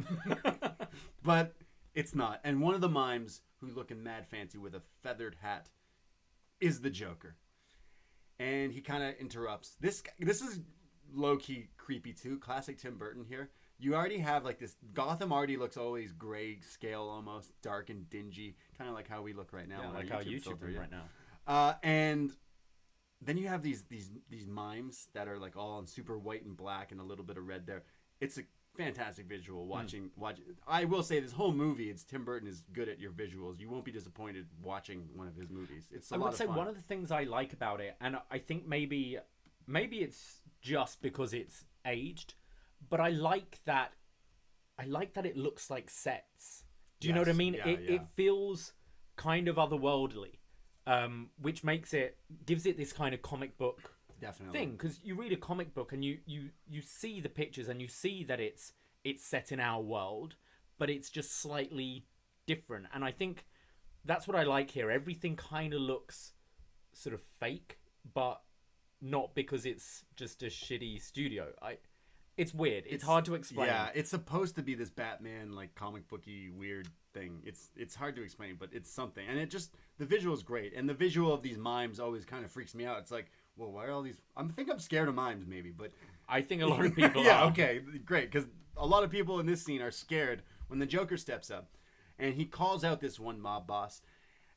But it's not. And one of the mimes, who's looking mad fancy with a feathered hat, is the Joker. And he kind of interrupts. This is low-key creepy too. Classic Tim Burton here. You already have like this, Gotham already looks always gray scale, almost dark and dingy, kind of like how we look right now. Yeah, like how YouTube filter, right now. And then you have these mimes that are like all in super white and black and a little bit of red there. It's a fantastic visual watching. I will say this whole movie, Tim Burton is good at your visuals. You won't be disappointed watching one of his movies. It's a lot of fun. I would say one of the things I like about it, and I think maybe it's just because it's aged, but I like that. I like that it looks like sets. Do you know what I mean? It feels kind of otherworldly, which gives it this kind of comic book thing. Because you read a comic book and you see the pictures and you see that it's set in our world, but it's just slightly different. And I think that's what I like here. Everything kind of looks sort of fake, but not because it's just a shitty studio. It's weird. It's hard to explain. Yeah, it's supposed to be this Batman like comic booky weird thing. It's hard to explain, but it's something. And the visual is great. And the visual of these mimes always kind of freaks me out. It's like, well, why are all these? I think I'm scared of mimes, maybe, but I think a lot of people yeah, are. okay, great, because a lot of people in this scene are scared when the Joker steps up, and he calls out this one mob boss,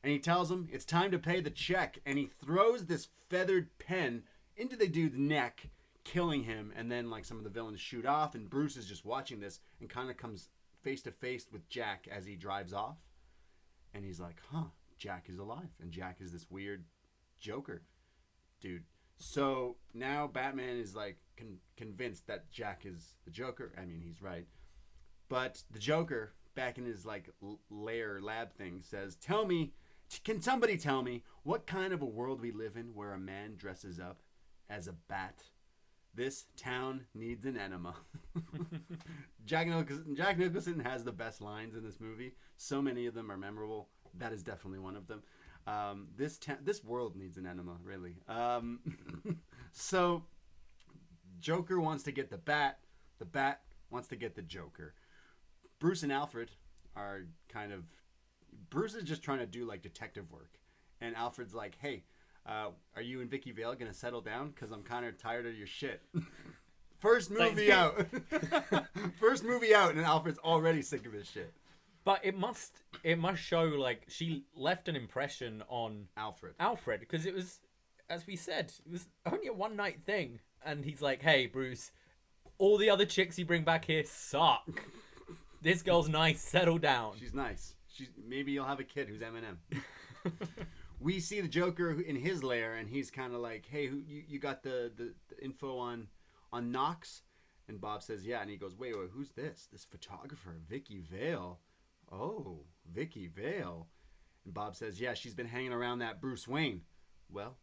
and he tells him it's time to pay the check, and he throws this feathered pen into the dude's neck, killing him, and then like some of the villains shoot off, and Bruce is just watching this and kind of comes face to face with Jack as he drives off, and he's like, huh, Jack is alive, and Jack is this weird Joker dude. So now Batman is like convinced that Jack is the Joker. I mean, he's right, but the Joker back in his like lab thing says, can somebody tell me what kind of a world we live in where a man dresses up as a bat? This town needs an enema. Jack Nicholson has the best lines in this movie. So many of them are memorable. That is definitely one of them. This world needs an enema, really. So Joker wants to get the bat. The bat wants to get the Joker. Bruce and Alfred are Bruce is just trying to do like detective work. And Alfred's like, hey, are you and Vicky Vale going to settle down? Because I'm kind of tired of your shit. First movie out. First movie out, and Alfred's already sick of his shit. But it must show like she left an impression on Alfred, because it was, as we said, it was only a one night thing, and he's like, hey Bruce, all the other chicks you bring back here suck. This girl's nice, settle down. She's nice. Maybe you'll have a kid who's Eminem. We see the Joker in his lair, and he's kind of like, hey, you got the info on Knox? And Bob says, yeah. And he goes, wait, who's this? This photographer, Vicky Vale. Oh, Vicky Vale. And Bob says, yeah, she's been hanging around that Bruce Wayne. Well,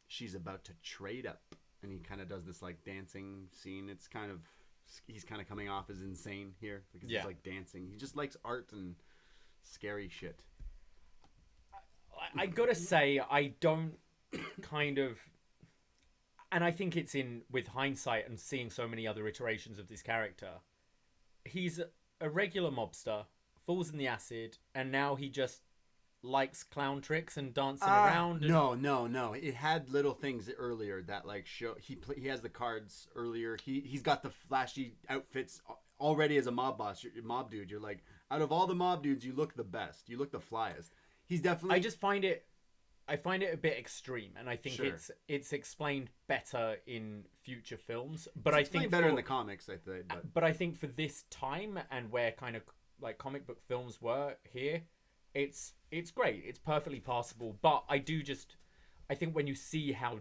she's about to trade up. And he kind of does this like dancing scene. He's kind of coming off as insane here because he's like dancing. He just likes art and scary shit. I gotta say, I don't and I think it's with hindsight and seeing so many other iterations of this character, he's a regular mobster, falls in the acid, and now he just likes clown tricks and dancing around. No. It had little things earlier that like show he has the cards earlier. He's got the flashy outfits already as a mob dude. You're like, out of all the mob dudes, you look the best. You look the flyest. He's definitely. I find it a bit extreme, and I think it's explained better in future films. But I think better in the comics, I think. But I think for this time and where kind of like comic book films were here, it's great. It's perfectly passable. But I think when you see how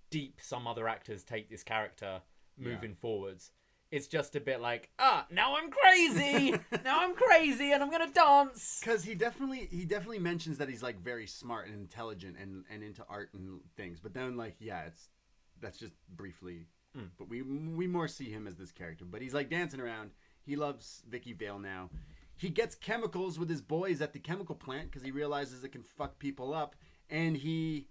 deep some other actors take this character moving forwards, it's just a bit like, now I'm crazy. Now I'm crazy and I'm going to dance. Because he definitely mentions that he's like very smart and intelligent and into art and things. But then like, that's just briefly. But we more see him as this character. But he's like dancing around. He loves Vicky Vale now. He gets chemicals with his boys at the chemical plant because he realizes it can fuck people up. And he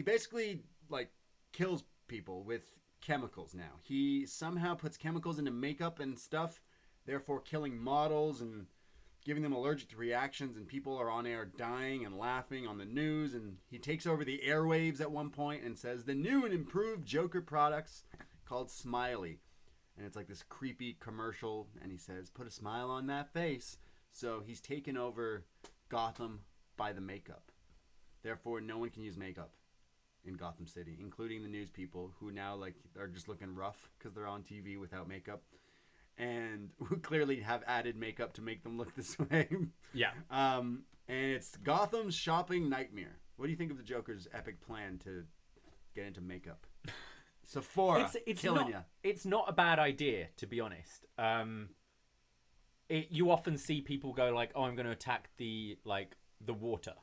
basically like kills people with chemicals now. He somehow puts chemicals into makeup and stuff, therefore killing models and giving them allergic reactions, and people are on air dying and laughing on the news. And he takes over the airwaves at one point and says the new and improved Joker products called Smiley. And it's like this creepy commercial, and he says, put a smile on that face. So he's taken over Gotham by the makeup. Therefore, no one can use makeup in Gotham City, including the news people who now like are just looking rough because they're on TV without makeup, and who clearly have added makeup to make them look this way. And it's Gotham's shopping nightmare. What do you think of the Joker's epic plan to get into makeup? Sephora, killing you. It's not a bad idea, to be honest. You often see people go like, "Oh, I'm going to attack the water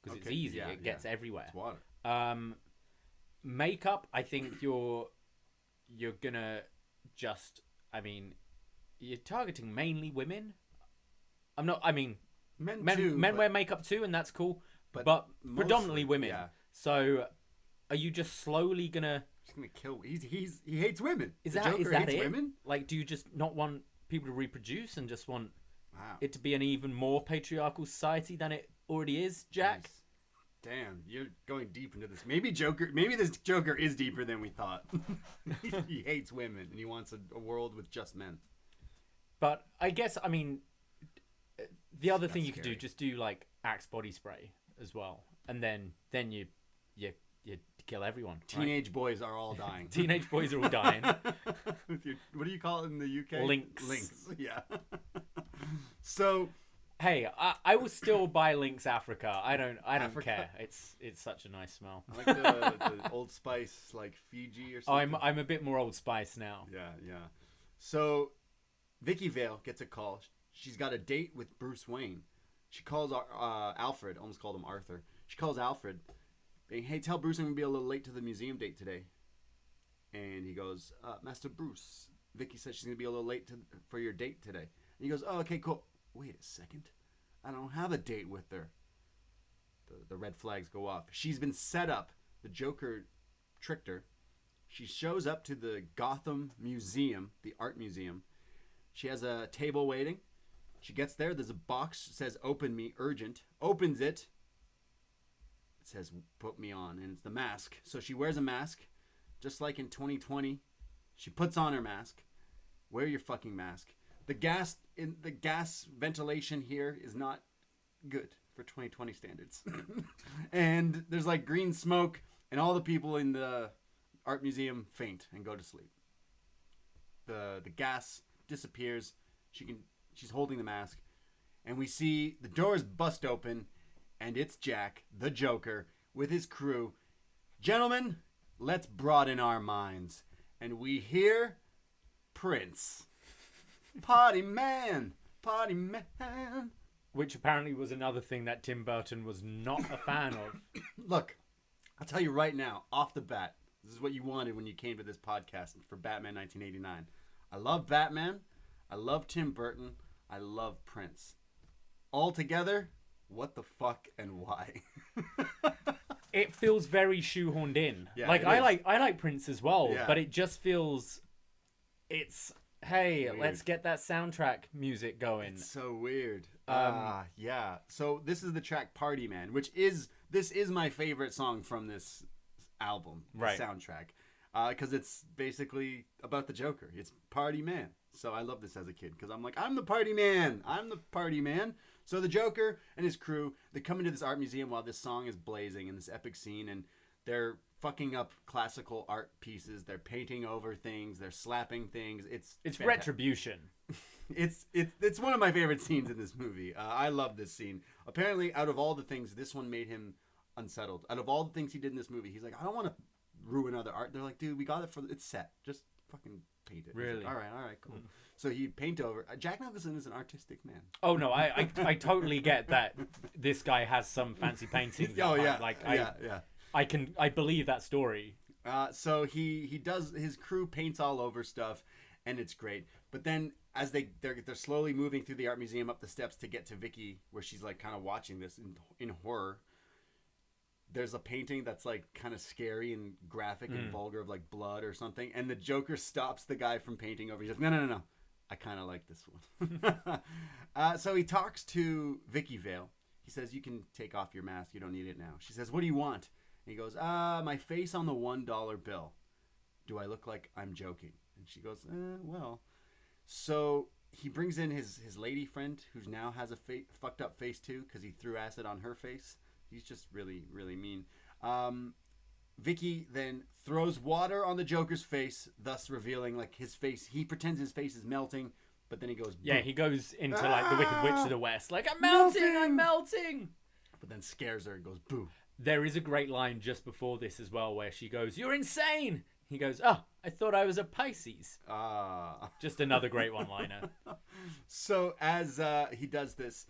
because it's easy. It gets everywhere." It's water. Makeup, I think you're gonna just. I mean, you're targeting mainly women. Men wear makeup too, and that's cool. But predominantly women. Yeah. So, are you just slowly gonna? He's gonna kill. He hates women. Is the that Joker hates it? Women? Like, do you just not want people to reproduce and just want it to be an even more patriarchal society than it already is, Jack? Nice. Damn, you're going deep into this. Maybe this Joker is deeper than we thought. He hates women and he wants a world with just men. But I guess, I mean, the other thing you could do, just do like Axe body spray as well, and then you kill everyone. Teenage boys are all dying. Teenage boys are all dying. What do you call it in the UK? Lynx. Yeah. So. Hey, I will still buy Lynx Africa. I don't Africa? care. It's such a nice smell. I like the Old Spice, like Fiji or something. I'm a bit more Old Spice now. Yeah. So, Vicky Vale gets a call. She's got a date with Bruce Wayne. She calls Alfred. Almost called him Arthur. She calls Alfred. Hey, tell Bruce I'm gonna be a little late to the museum date today. And he goes, Master Bruce, Vicky says she's gonna be a little late for your date today. And he goes, oh, okay, cool. Wait a second. I don't have a date with her. The red flags go off. She's been set up. The Joker tricked her. She shows up to the Gotham Museum, the art museum. She has a table waiting. She gets there. There's a box that says, open me, urgent. Opens it. It says, put me on. And it's the mask. So she wears a mask. Just like in 2020. She puts on her mask. Wear your fucking mask. The gas ventilation here is not good for 2020 standards. And there's like green smoke, and all the people in the art museum faint and go to sleep. The gas disappears. She's holding the mask, and we see the doors bust open, and it's Jack, the Joker, with his crew. Gentlemen, let's broaden our minds. And we hear Prince. Party man. Which apparently was another thing that Tim Burton was not a fan of. Look, I'll tell you right now, off the bat, this is what you wanted when you came to this podcast for Batman 1989. I love Batman. I love Tim Burton. I love Prince. All together, what the fuck and why? It feels very shoehorned in. Yeah, like I like Prince as well, Yeah. but it just feels hey, weird. Let's get that soundtrack music going. It's so weird. Yeah. So this is the track Party Man, this is my favorite song from this album, right? Soundtrack. Because it's basically about the Joker. It's Party Man. So I love this as a kid because I'm like, I'm the party man. So the Joker and his crew, they come into this art museum while this song is blazing in this epic scene, and they're fucking up classical art pieces. They're painting over things. They're slapping things. It's fantastic. Retribution. It's one of my favorite scenes in this movie. I love this scene. Apparently, out of all the things, this one made him unsettled. Out of all the things he did in this movie, he's like, I don't want to ruin other art. They're like, dude, we got it it's set. Just fucking paint it. Really? Like, all right, cool. So he'd paint over. Jack Nicholson is an artistic man. Oh no, I totally get that. This guy has some fancy paintings. I believe that story. So he does. His crew paints all over stuff, and it's great. But then as they're slowly moving through the art museum up the steps to get to Vicky, where she's like kind of watching this in horror. There's a painting that's like kind of scary and graphic and vulgar of like blood or something, and the Joker stops the guy from painting over. He's like, no. I kind of like this one. So he talks to Vicky Vale. He says, you can take off your mask. You don't need it now. She says, what do you want? And he goes, my face on the $1 bill. Do I look like I'm joking? And she goes, well. So he brings in his lady friend, who now has a fucked up face too, because he threw acid on her face. He's just really, really mean. Vicky then throws water on the Joker's face, thus revealing like his face. He pretends his face is melting, but then he goes, yeah, he goes into like the Wicked Witch of the West, like, I'm melting. But then scares her and goes, boo. There is a great line just before this as well, where she goes, you're insane. He goes, "Oh, I thought I was a Pisces." Ah. Just another great one-liner. So as he does this,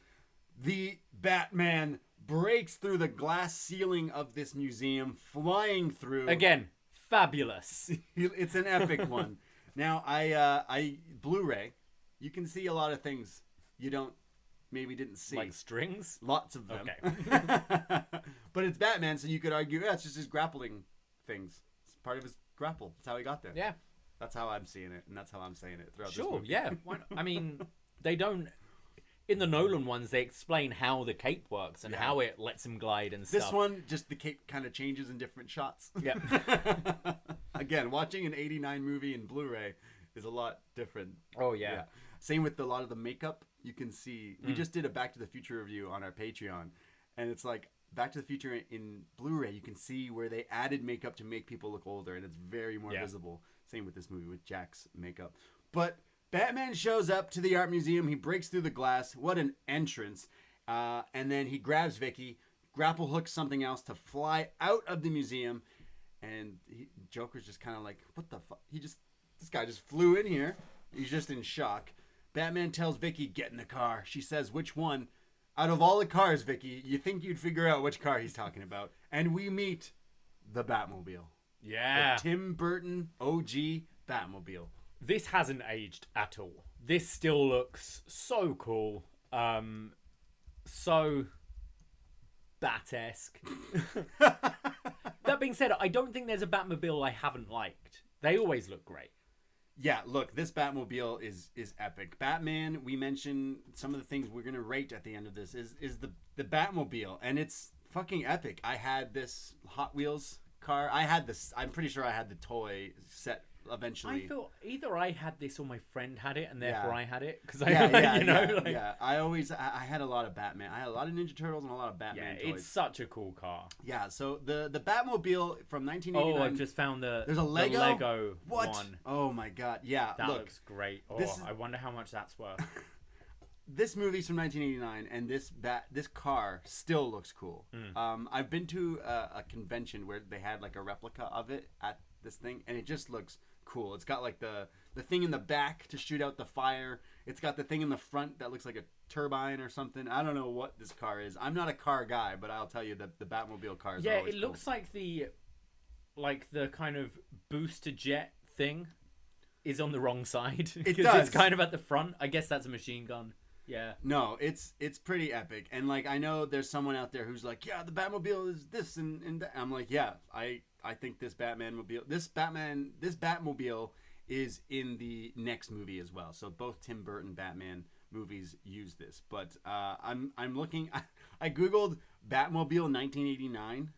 the Batman breaks through the glass ceiling of this museum, flying through. Again, fabulous. It's an epic one. Now, I Blu-ray, you can see a lot of things you didn't see. Like strings? Lots of them. Okay. But it's Batman, so you could argue, yeah, it's just his grappling things. It's part of his grapple. That's how he got there. Yeah. That's how I'm seeing it, and that's how I'm saying it throughout this Sure, movie. yeah. I mean, they don't... In the Nolan ones, they explain how the cape works and how it lets him glide and stuff. This one, just the cape kind of changes in different shots. Yeah. Again, watching an 89 movie in Blu-ray is a lot different. Oh, yeah. Same with a lot of the makeup. You can see... We just did a Back to the Future review on our Patreon, and it's like Back to the Future in Blu-ray, you can see where they added makeup to make people look older, and it's very more visible. Same with this movie with Jack's makeup. But Batman shows up to the art museum. He breaks through the glass. What an entrance. And then he grabs Vicky, grapple hooks something else to fly out of the museum. And Joker's just kind of like, what the fuck? This guy just flew in here. He's just in shock. Batman tells Vicky, get in the car. She says, which one? Out of all the cars, Vicky, you think you'd figure out which car he's talking about. And we meet the Batmobile. Yeah. The Tim Burton OG Batmobile. This hasn't aged at all. This still looks so cool. So Bat-esque. That being said, I don't think there's a Batmobile I haven't liked. They always look great. Yeah, look, this Batmobile is epic. Batman, we mentioned some of the things we're going to rate at the end of this, is the Batmobile, and it's fucking epic. I had this Hot Wheels car. I'm pretty sure I had the toy set eventually. I feel either I had this or my friend had it, and therefore I had it. Because I had a lot of Batman. I had a lot of Ninja Turtles and a lot of Batman toys. It's such a cool car. Yeah, so the Batmobile from 1989. Oh, I've just found there's a Lego? the Lego what? one. Oh my god, yeah. That look, looks great. Oh, I wonder how much that's worth. This movie's from 1989, and this car still looks cool. I've been to a convention where they had like a replica of it at this thing, and it just looks cool. It's got like the thing in the back to shoot out the fire. It's got the thing in the front that looks like a turbine or something. I don't know what this car is. I'm not a car guy, but I'll tell you that the Batmobile cars are always it looks cool. like the kind of booster jet thing is on the wrong side. It Because does. it's kind of at the front. I guess that's a machine gun. Yeah. No, it's pretty epic. And like I know there's someone out there who's like, yeah, the Batmobile is this and that. I'm like, yeah, I think this Batmobile is in the next movie as well. So both Tim Burton Batman movies use this. But I'm looking. I googled Batmobile 1989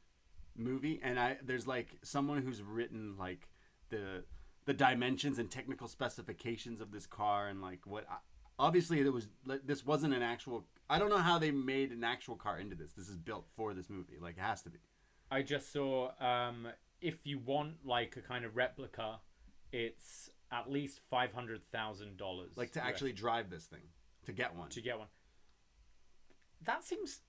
movie, and there's like someone who's written like the dimensions and technical specifications of this car and like what. Obviously, this wasn't an actual. I don't know how they made an actual car into this. This is built for this movie. Like, it has to be. I just saw if you want like a kind of replica, it's at least $500,000. Like to actually drive this thing, to get one. That seems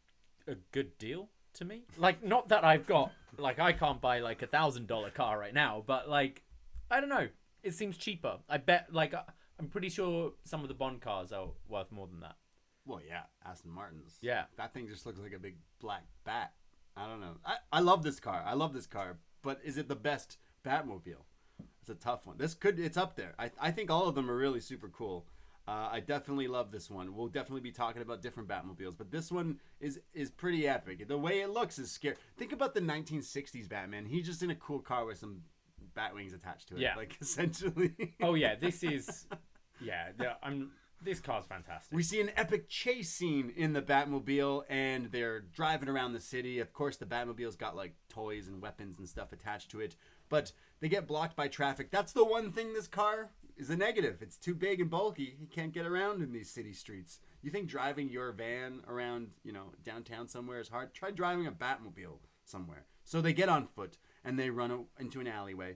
a good deal to me. Like, not that I've got like I can't buy like $1,000 car right now, but like I don't know. It seems cheaper. I bet like. I'm pretty sure some of the Bond cars are worth more than that. Well, yeah, Aston Martins. Yeah. That thing just looks like a big black bat. I don't know. I love this car. But is it the best Batmobile? It's a tough one. It's up there. I think all of them are really super cool. I definitely love this one. We'll definitely be talking about different Batmobiles, but this one is pretty epic. The way it looks is scary. Think about the 1960s Batman. He's just in a cool car with some Batwings attached to it. Yeah. Like, essentially. Oh, yeah. This is... Yeah. This car's fantastic. We see an epic chase scene in the Batmobile, and they're driving around the city. Of course, the Batmobile's got, like, toys and weapons and stuff attached to it, but they get blocked by traffic. That's the one thing this car is a negative. It's too big and bulky. He can't get around in these city streets. You think driving your van around, downtown somewhere is hard? Try driving a Batmobile somewhere. So they get on foot, and they run into an alleyway.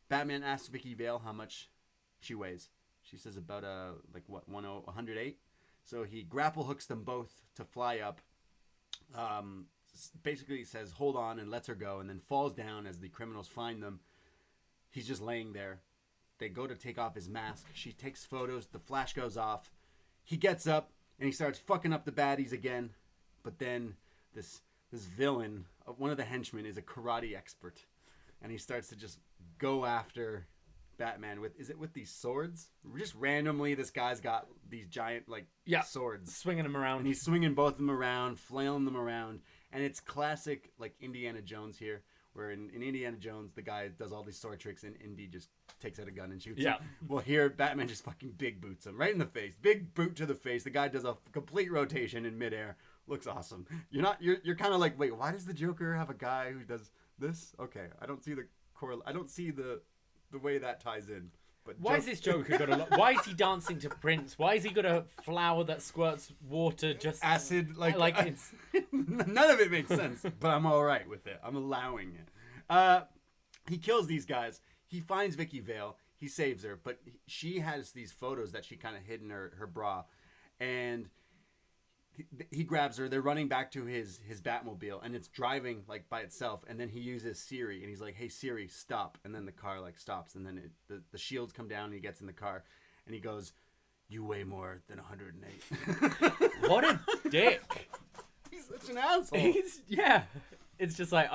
Batman asks Vicky Vale how much she weighs. She says about 108. So he grapple hooks them both to fly up. Basically says hold on and lets her go, and then falls down as the criminals find them. He's just laying there. They go to take off his mask. She takes photos. The flash goes off. He gets up and he starts fucking up the baddies again. But then this villain, one of the henchmen, is a karate expert, and he starts to just go after Batman with these swords? Just randomly, this guy's got these giant swords, swinging them around, and he's swinging both of them around, flailing them around, and it's classic like Indiana Jones here. Where in Indiana Jones, the guy does all these sword tricks, and Indy just takes out a gun and shoots him. Well, here, Batman just fucking big boots him right in the face. Big boot to the face. The guy does a complete rotation in midair. Looks awesome. You're kind of like, wait, why does the Joker have a guy who does this? Okay, I don't see the way that ties in. But why is this Joker got a lot? Why is he dancing to Prince? Why is he got a flower that squirts water? Just acid, it's none of it makes sense. But I'm all right with it. I'm allowing it. He kills these guys. He finds Vicky Vale. He saves her, but she has these photos that she kind of hid in her bra, and he grabs her. They're running back to his Batmobile, and it's driving like by itself. And then he uses Siri, and he's like, "Hey Siri, stop!" And then the car like stops, and then the shields come down, and he gets in the car, and he goes, "You weigh more than 108." What a dick! He's such an asshole. It's just like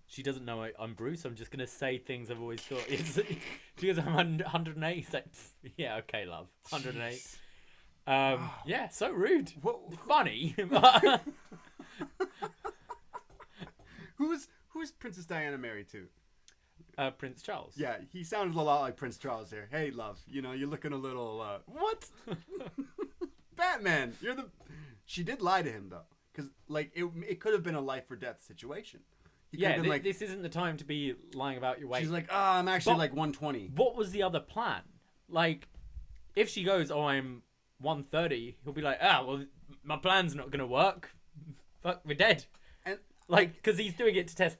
she doesn't know I'm Bruce. I'm just gonna say things I've always thought. She goes, "I'm 108." He's like, "Yeah, okay, love, 108." Yeah, so rude. Funny. Who's Princess Diana married to? Prince Charles. Yeah, he sounded a lot like Prince Charles here. Hey, love, you're looking a little. What? Batman, She did lie to him though, because like it could have been a life or death situation. This isn't the time to be lying about your weight. She's like, I'm actually like 120. What was the other plan? Like, if she goes, I'm 130, he'll be like, well, my plan's not gonna work. Fuck, we're dead. And like, because he's doing it to test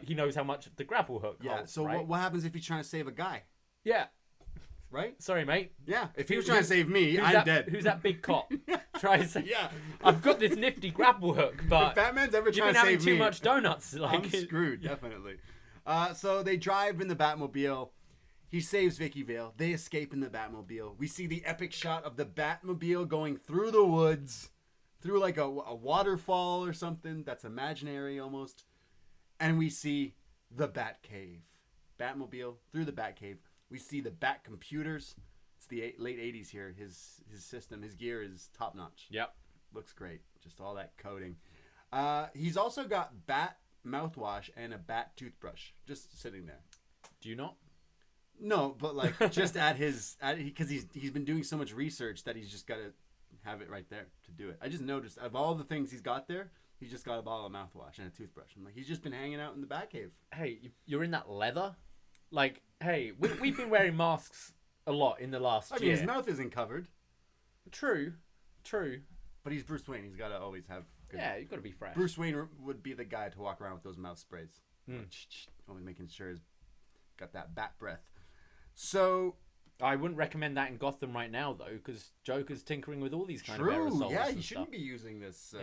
he knows how much the grapple hook holds, so right? what happens if he's trying to save a guy? Yeah. Right? Sorry, mate. Yeah, if he was trying to save me, I'm dead. Who's that big cop? Try to say, yeah, I've got this nifty grapple hook, but if Batman's ever trying to save me, you've been having too much donuts. I'm screwed, definitely. So they drive in the Batmobile. He saves Vicky Vale. They escape in the Batmobile. We see the epic shot of the Batmobile going through the woods, through like a waterfall or something that's imaginary almost. And we see the Batcave. Batmobile through the Batcave. We see the Bat computers. It's the late 80s here. His system, his gear is top notch. Yep. Looks great. Just all that coding. He's also got Bat mouthwash and a Bat toothbrush just sitting there. Do you not? No, but like just because he's been doing so much research that he's just got to have it right there to do it. I just noticed of all the things he's got there, he's just got a bottle of mouthwash and a toothbrush. I'm like, he's just been hanging out in the Batcave. Hey, you're in that leather? Like, hey, we've been wearing masks a lot in the last year. I mean, his mouth isn't covered. True. But he's Bruce Wayne. He's got to always have good... Yeah, you've got to be fresh. Bruce Wayne would be the guy to walk around with those mouth sprays. Always making sure he's got that bat breath. So... I wouldn't recommend that in Gotham right now, though, because Joker's tinkering with all these kind of aerosols. Yeah, he shouldn't be using this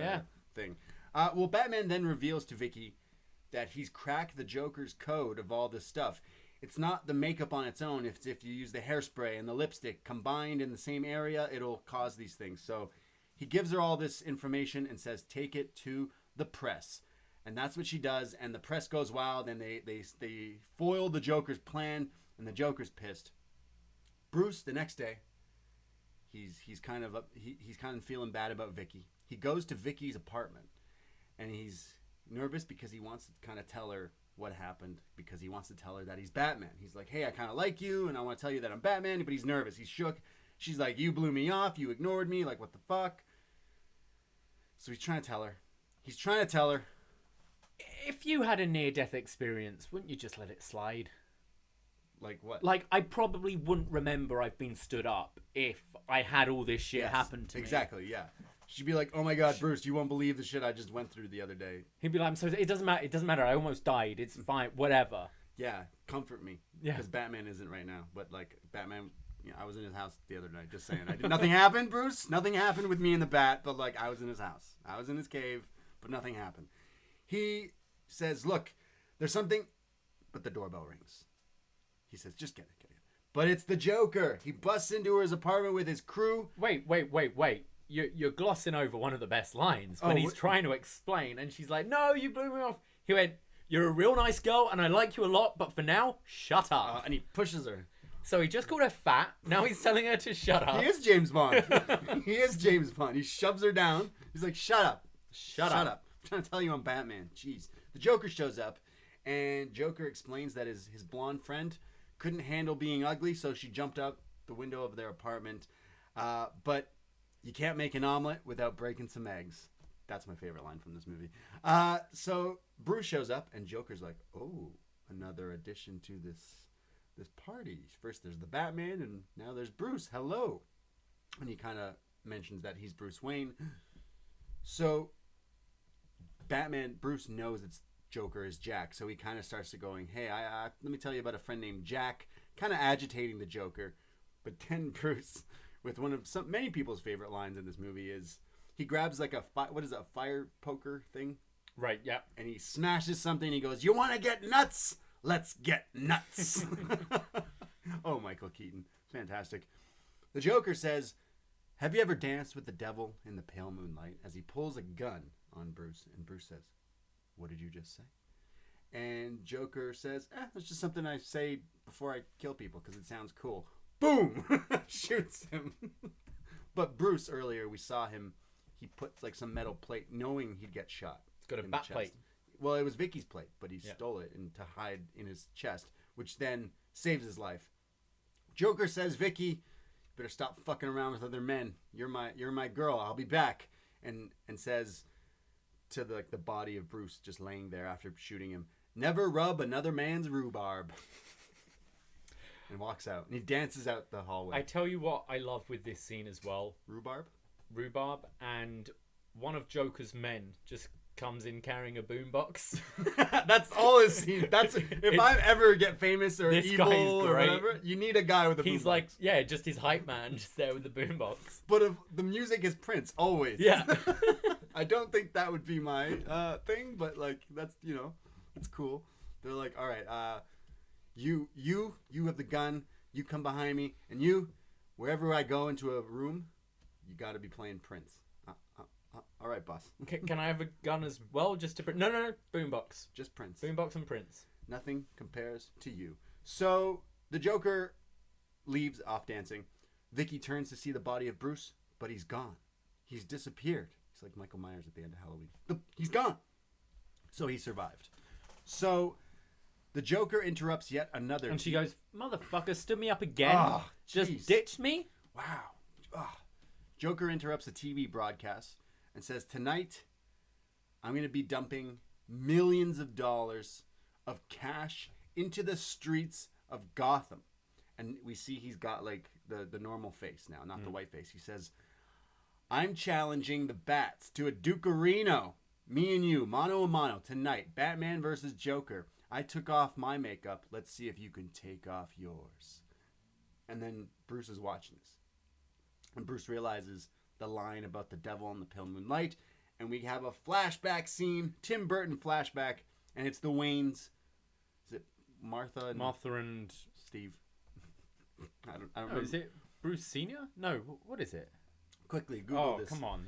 thing. Well, Batman then reveals to Vicky that he's cracked the Joker's code of all this stuff. It's not the makeup on its own. If you use the hairspray and the lipstick combined in the same area, it'll cause these things. So he gives her all this information and says, take it to the press. And that's what she does. And the press goes wild, and they foil the Joker's plan, and the Joker's pissed. Bruce, the next day, he's kind of feeling bad about Vicky. He goes to Vicky's apartment, and he's nervous because he wants to kind of tell her what happened, because he wants to tell her that he's Batman. He's like, hey, I kind of like you, and I want to tell you that I'm Batman, but he's nervous. He's shook. She's like, you blew me off. You ignored me. Like, what the fuck? So he's trying to tell her. If you had a near-death experience, wouldn't you just let it slide? Like what? Like, I probably wouldn't remember I've been stood up if I had all this shit happen to me. Exactly, yeah. She'd be like, oh my god, Bruce, you won't believe the shit I just went through the other day. He'd be like, so it doesn't matter. I almost died. It's fine. Whatever. Yeah, comfort me. Yeah. Because Batman isn't right now. But, like, Batman, I was in his house the other night, just saying. Nothing happened, Bruce. Nothing happened with me and the Bat, but, like, I was in his house. I was in his cave, but nothing happened. He says, look, there's something, but the doorbell rings. He says, just get it. But it's the Joker. He busts into his apartment with his crew. Wait. You're glossing over one of the best lines when he's trying to explain, and she's like, "No, you blew me off." He went, "You're a real nice girl, and I like you a lot, but for now, shut up." And he pushes her. So he just called her fat. Now he's telling her to shut up. He is James Bond. He shoves her down. He's like, "Shut up. Shut up. I'm trying to tell you I'm Batman." Jeez. The Joker shows up, and Joker explains that his blonde friend couldn't handle being ugly, so she jumped out the window of their apartment. But you can't make an omelet without breaking some eggs. That's my favorite line from this movie. So Bruce shows up, and Joker's like, "Oh, another addition to this party. First there's the Batman, and now there's Bruce. Hello." And he kind of mentions that he's Bruce Wayne. So Bruce knows it's Joker is Jack, so he kind of starts to going, "Hey, let me tell you about a friend named Jack," kind of agitating the Joker. But then Bruce, with one of many people's favorite lines in this movie, is he grabs like a fire poker thing, right? Yeah, and he smashes something. And he goes, "You want to get nuts? Let's get nuts." Oh, Michael Keaton, fantastic. The Joker says, "Have you ever danced with the devil in the pale moonlight?" As he pulls a gun on Bruce, and Bruce says, "What did you just say?" And Joker says, "That's just something I say before I kill people because it sounds cool." Boom! Shoots him. But Bruce, earlier, we saw him, he puts like some metal plate knowing he'd get shot. It's got a bat plate. Well, it was Vicky's plate, but he stole it and to hide in his chest, which then saves his life. Joker says, "Vicky, you better stop fucking around with other men. You're my girl. I'll be back." And says to the body of Bruce just laying there after shooting him, "Never rub another man's rhubarb." And walks out. And he dances out the hallway. I tell you what I love with this scene as well. Rhubarb. And one of Joker's men just comes in carrying a boombox. That's all his scene. If I ever get famous or evil or whatever, you need a guy with a boombox. He's like, just his hype man just there with the boombox. But if the music is Prince, always. Yeah. I don't think that would be my thing, but like that's it's cool. They're like, "All right, you have the gun. You come behind me, and wherever I go into a room, you got to be playing Prince." All right, boss. Can I have a gun as well? Just to no, boombox. Just Prince. Boombox and Prince. Nothing compares to you. So the Joker leaves off dancing. Vicky turns to see the body of Bruce, but he's gone. He's disappeared. He's like Michael Myers at the end of Halloween. He's gone. So he survived. So the Joker interrupts yet another. And she goes, "Motherfucker, stood me up again. Just ditched me." Wow. Joker interrupts a TV broadcast and says, "Tonight, I'm going to be dumping millions of dollars of cash into the streets of Gotham." And we see he's got like the normal face now, not the white face. He says, "I'm challenging the Bats to a Dukerino. Me and you, mano a mano, tonight. Batman versus Joker. I took off my makeup. Let's see if you can take off yours." And then Bruce is watching this. And Bruce realizes the line about the devil and the pale moonlight. And we have a flashback scene, Tim Burton flashback. And it's the Waynes. Is it Martha and Steve? I don't remember. Is it Bruce Sr.? No, what is it? Quickly, Google this. Oh, come on.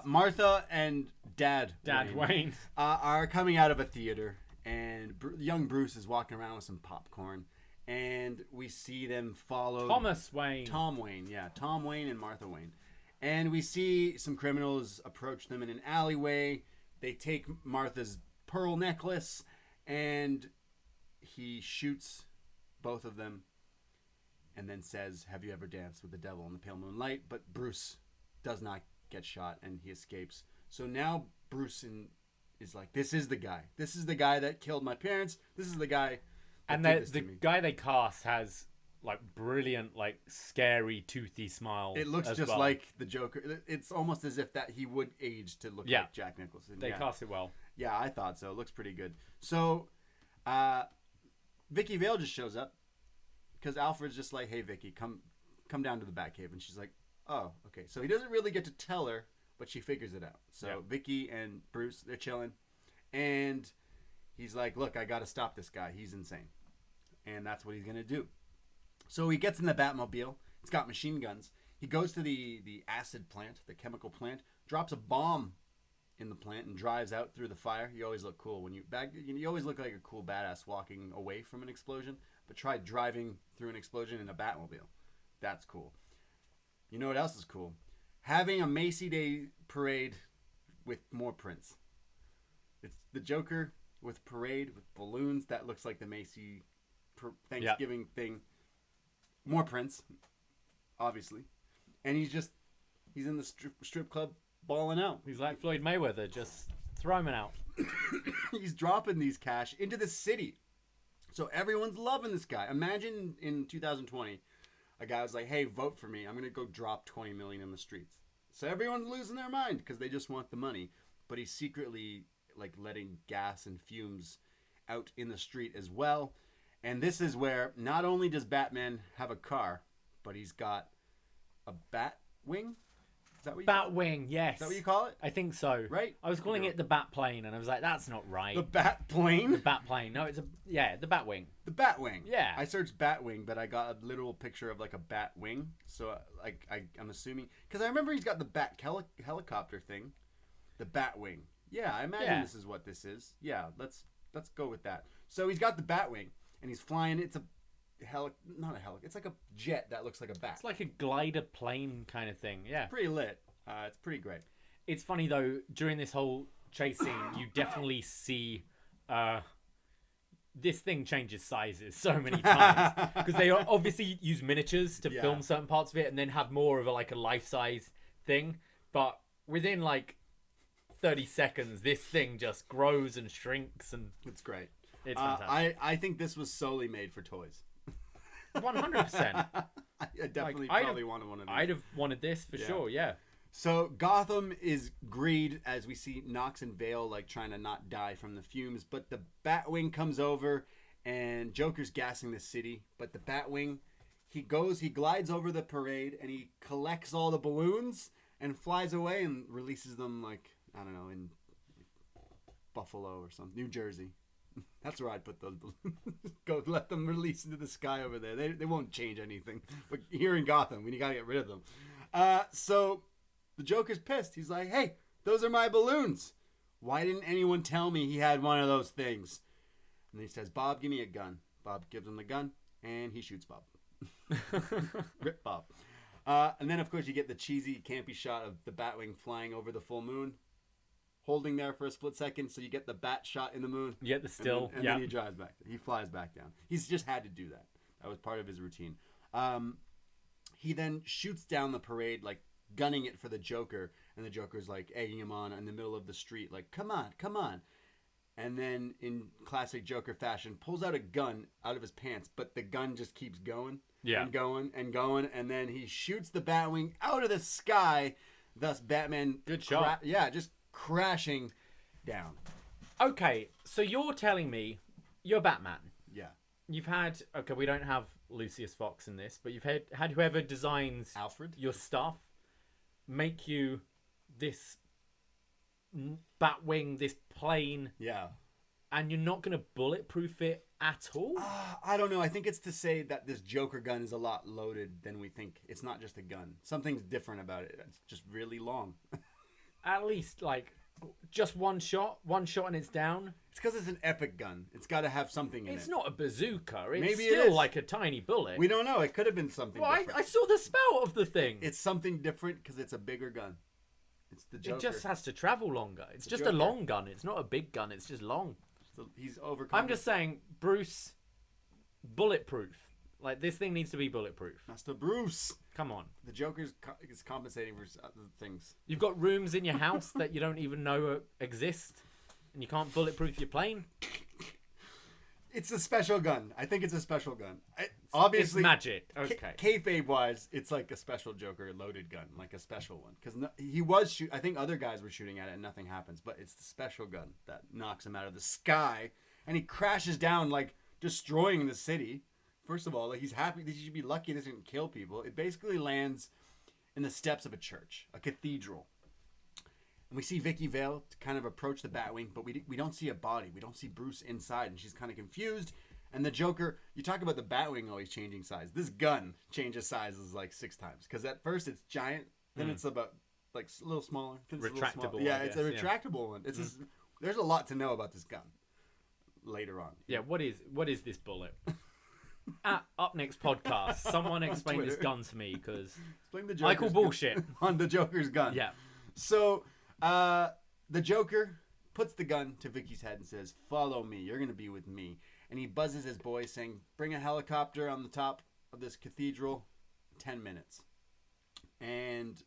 Martha and Dad Wayne are coming out of a theater. And young Bruce is walking around with some popcorn. And we see them follow Tom Wayne and Martha Wayne. And we see some criminals approach them in an alleyway. They take Martha's pearl necklace, and he shoots both of them and then says, "Have you ever danced with the devil in the pale moonlight?" But Bruce does not get shot, and he escapes. So now Bruce is like, "This is the guy. This is the guy that killed my parents. This is the guy." And the guy they cast has like brilliant, like scary, toothy smile. It looks just like the Joker. It's almost as if that he would age to look like Jack Nicholson. They cast it well. Yeah, I thought so. It looks pretty good. So, Vicky Vale just shows up because Alfred's just like, "Hey, Vicky, come down to the Batcave," and she's like, "Oh, okay." So he doesn't really get to tell her, but she figures it out. So Vicky and Bruce, they're chilling, and he's like, "Look, I got to stop this guy. He's insane." and that's what he's going to do. So he gets in the Batmobile. It's got machine guns. He goes to the acid plant, the chemical plant, drops a bomb in the plant, and drives out through the fire. You always look cool when you always look like a cool badass walking away from an explosion. But try driving through an explosion in a Batmobile. That's cool. You know what else is cool? Having a Macy Day parade with more prints. It's the Joker with parade with balloons. That looks like the Macy Thanksgiving thing. More prints, obviously. And he's in the strip club balling out. He's like Floyd Mayweather, just throwing it out. He's dropping these cash into the city. So everyone's loving this guy. Imagine in 2020, a guy was like, hey, vote for me. I'm going to go drop 20 million in the streets. So everyone's losing their mind because they just want the money. But he's secretly like letting gas and fumes out in the street as well. And this is where not only does Batman have a car, but he's got a Batwing. Is that what you call it? Batwing, yes. Is that what you call it? I think so. Right? I was calling it the Batplane, and I was like, that's not right. The Batplane? The Batplane. No, the Batwing. The Batwing. Yeah. I searched Batwing, but I got a literal picture of like a Batwing. So I'm assuming, because I remember he's got the Bat helicopter thing, the Batwing. Yeah, I imagine this is what this is. Yeah, let's go with that. So he's got the Batwing, and he's flying. It's a not a helic. It's like a jet that looks like a bat. It's like a glider plane kind of thing. Yeah. Pretty lit. It's pretty great. It's funny though, during this whole chase scene, you definitely see this thing changes sizes so many times because they obviously use miniatures to film certain parts of it and then have more of a life-size thing. But within like 30 seconds, this thing just grows and shrinks, and it's great. It's fantastic. I think this was solely made for toys. 100%. I definitely probably wanted one of these. I'd have wanted this for sure, yeah. So Gotham is greed as we see Knox and Vale like trying to not die from the fumes, but the Batwing comes over and Joker's gassing the city, but the Batwing, he glides over the parade and he collects all the balloons and flies away and releases them like, I don't know, in Buffalo or something, New Jersey. That's where I'd put those balloons. Go let them release into the sky over there. They won't change anything. But here in Gotham, you got to get rid of them. So the Joker's pissed. He's like, hey, those are my balloons. Why didn't anyone tell me he had one of those things? And he says, Bob, give me a gun. Bob gives him the gun, and he shoots Bob. Rip Bob. And then, of course, you get the cheesy, campy shot of the Batwing flying over the full moon, holding there for a split second, so you get the bat shot in the moon. You get the still. And then he drives back. He flies back down. He's just had to do that. That was part of his routine. He then shoots down the parade, like gunning it for the Joker, and the Joker's like egging him on in the middle of the street, like, come on, come on. And then, in classic Joker fashion, pulls out a gun out of his pants, but the gun just keeps going and going and going, and then he shoots the Batwing out of the sky, thus Batman... Good shot. Just crashing down. Okay, so you're telling me you're Batman. Yeah. You've had... Okay, we don't have Lucius Fox in this, but you've had whoever designs... Alfred? Your stuff make you this Batwing, this plane. Yeah. And you're not going to bulletproof it at all? I don't know. I think it's to say that this Joker gun is a lot loaded than we think. It's not just a gun. Something's different about it. It's just really long. At least, like, just one shot and it's down. It's because it's an epic gun. It's got to have something in it. It's not a bazooka. It's Maybe still it is. like a tiny bullet. We don't know. It could have been something different. I saw the spout of the thing. It's something different because it's a bigger gun. It's the Joker. It just has to travel longer. It's just Joker. a long gun. It's not a big gun. It's just long. So he's overcome. I'm just saying, Bruce, bulletproof. Like, this thing needs to be bulletproof. Master Bruce. Come on. The Joker is compensating for other things. You've got rooms in your house that you don't even know exist, and you can't bulletproof your plane. It's a special gun. I think it's a special gun. Obviously, it's magic. Okay. Kayfabe-wise, it's like a special Joker loaded gun, like a special one. Because he was I think other guys were shooting at it and nothing happens, but it's the special gun that knocks him out of the sky, and he crashes down, like, destroying the city. First of all, like, he's happy. He should be lucky this didn't kill people. It basically lands in the steps of a church, a cathedral. And we see Vicky Vale kind of approach the Batwing, but we don't see a body. We don't see Bruce inside, and she's kind of confused. And the Joker, you talk about the Batwing always changing size. This gun changes sizes like 6 times. Because at first it's giant, then it's about like a little smaller. Retractable. Yeah, it's a retractable one. It's just, there's a lot to know about this gun later on. Yeah, what is this bullet? At upNXT podcast, someone explain this gun to me because I call bullshit on the Joker's gun. Yeah. So the Joker puts the gun to Vicky's head and says, "Follow me. You're gonna be with me." And he buzzes his boys, saying, "Bring a helicopter on the top of this cathedral. 10 minutes." And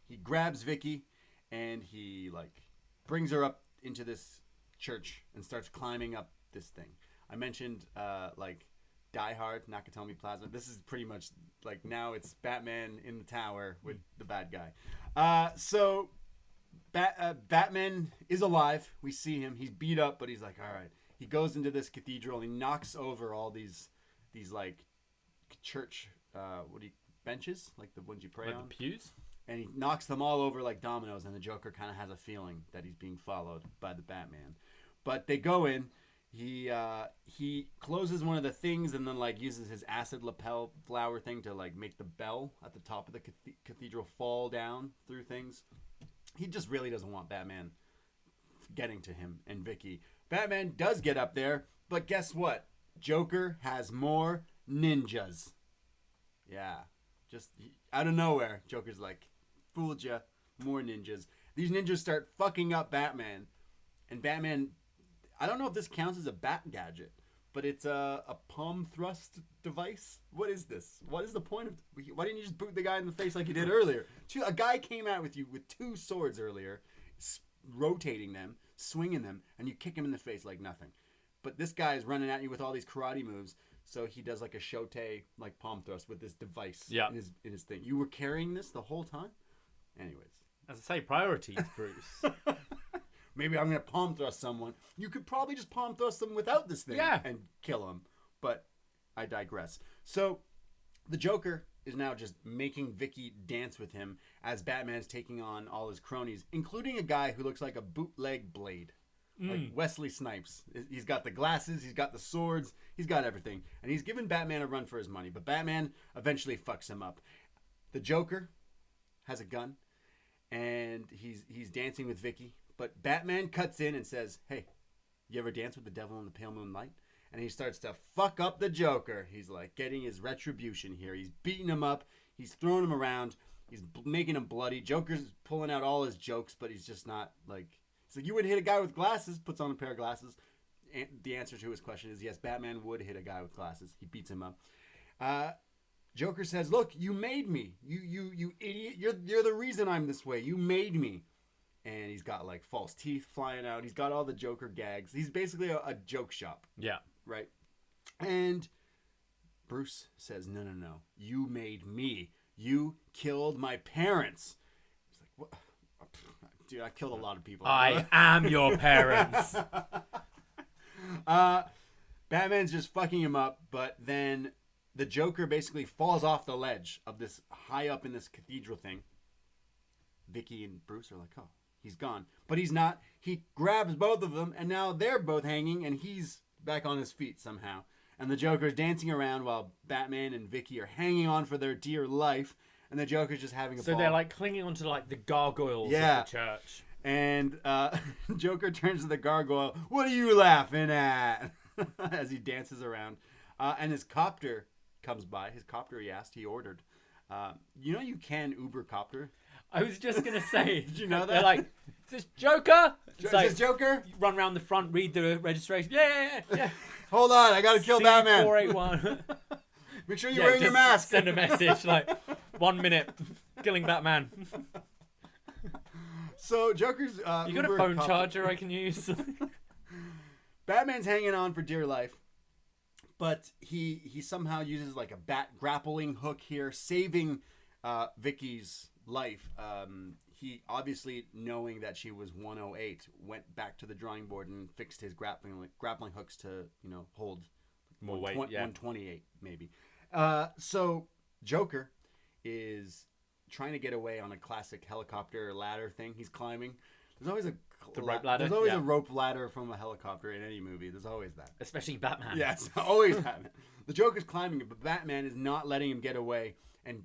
he grabs Vicky, and he like brings her up into this church and starts climbing up this thing. I mentioned like Die Hard, Nakatomi Plaza. This is pretty much like now it's Batman in the tower with the bad guy. So Batman is alive. We see him. He's beat up, but he's like, all right. He goes into this cathedral. And he knocks over all these like church benches, like the ones you pray on. The pews. And he knocks them all over like dominoes. And the Joker kind of has a feeling that he's being followed by the Batman. But they go in. He closes one of the things and then like uses his acid lapel flower thing to like make the bell at the top of the cathedral fall down through things. He just really doesn't want Batman getting to him and Vicky. Batman does get up there, but guess what? Joker has more ninjas. Yeah, just out of nowhere, Joker's like, fooled ya, more ninjas. These ninjas start fucking up Batman, and Batman, I don't know if this counts as a bat gadget, but it's a palm thrust device. What is this? What is the point of... Why didn't you just boot the guy in the face like you did earlier? A guy came out with you with 2 swords earlier, rotating them, swinging them, and you kick him in the face like nothing. But this guy is running at you with all these karate moves, so he does like a shote, like palm thrust with this device in his thing. You were carrying this the whole time? Anyways. As I say, priorities, Bruce. Maybe I'm going to palm thrust someone. You could probably just palm thrust them without this thing and kill them. But I digress. So the Joker is now just making Vicky dance with him as Batman's taking on all his cronies, including a guy who looks like a bootleg Blade. Like Wesley Snipes. He's got the glasses, he's got the swords, he's got everything. And he's giving Batman a run for his money. But Batman eventually fucks him up. The Joker has a gun, and he's dancing with Vicky. But Batman cuts in and says, "Hey, you ever dance with the devil in the pale moonlight?" And he starts to fuck up the Joker. He's like getting his retribution here. He's beating him up. He's throwing him around. He's making him bloody. Joker's pulling out all his jokes, but he's just not like... He's like, you would hit a guy with glasses, puts on a pair of glasses. And the answer to his question is yes, Batman would hit a guy with glasses. He beats him up. Joker says, "Look, you made me. You idiot. You're the reason I'm this way. You made me." And he's got like false teeth flying out. He's got all the Joker gags. He's basically a joke shop. Yeah. Right? And Bruce says, no. You made me. You killed my parents. He's like, what? Dude, I killed a lot of people. I am your parents. Batman's just fucking him up, but then the Joker basically falls off the ledge of this high up in this cathedral thing. Vicky and Bruce are like, oh, he's gone. But he's not. He grabs both of them, and now they're both hanging, and he's back on his feet somehow. And the Joker's dancing around while Batman and Vicky are hanging on for their dear life, and the Joker's just having a ball. So they're like clinging onto like the gargoyles of the church. And Joker turns to the gargoyle, "What are you laughing at?" as he dances around. And his copter comes by. His copter he ordered. You can Uber copter. I was just going to say. Did you know that? They're like, "Is this Joker?" Is this Joker? You run around the front, read the registration. Yeah. Hold on, I got to kill Batman. C481. Make sure you're wearing your mask. Send a message like, 1 minute, killing Batman. So Joker's you got Uber a phone copter. charger I can use? Batman's hanging on for dear life, but he somehow uses like a bat grappling hook here, saving Vicky's life. He obviously, knowing that she was 108, went back to the drawing board and fixed his grappling hooks to hold more weight. 128 maybe. So Joker is trying to get away on a classic helicopter ladder thing. He's climbing. There's always the rope ladder. There's always a rope ladder from a helicopter in any movie. There's always that. Especially Batman. Yes, always Batman. The Joker's climbing it, but Batman is not letting him get away and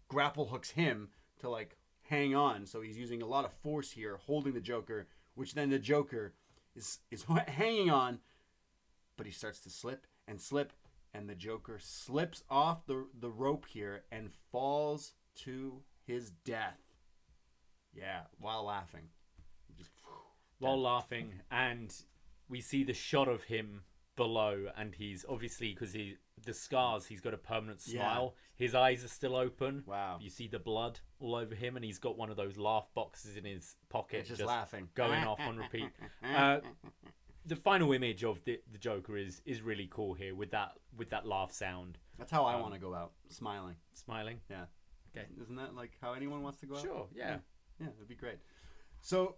grapple hooks him to like hang on. So he's using a lot of force here, holding the Joker, which then the Joker is hanging on, but he starts to slip, and the Joker slips off the rope here and falls to his death. Yeah, while laughing. While laughing, and we see the shot of him below, and he's obviously, because the scars, he's got a permanent smile. Yeah. His eyes are still open. Wow. You see the blood all over him, and he's got one of those laugh boxes in his pocket, just laughing, going off on repeat. The final image of the Joker is really cool here with that laugh sound. That's how I want to go out, smiling. Smiling? Yeah. Okay. Isn't that like how anyone wants to go out? Sure, yeah. Yeah, it'd be great. So,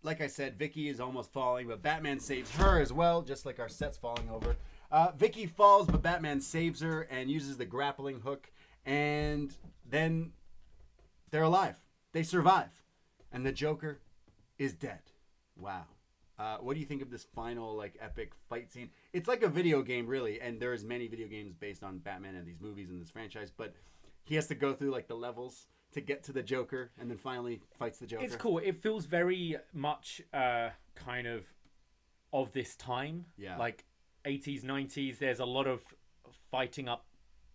like I said, Vicky is almost falling, but Batman saves her as well, just like our set's falling over. Vicky falls, but Batman saves her and uses the grappling hook, and then they're alive. They survive, and the Joker is dead. Wow. What do you think of this final like epic fight scene? It's like a video game, really, and there's many video games based on Batman and these movies in this franchise, but he has to go through like the levels to get to the Joker, and then finally fights the Joker. It's cool. It feels very much kind of this time. Yeah. Like 80s, 90s. There's a lot of fighting up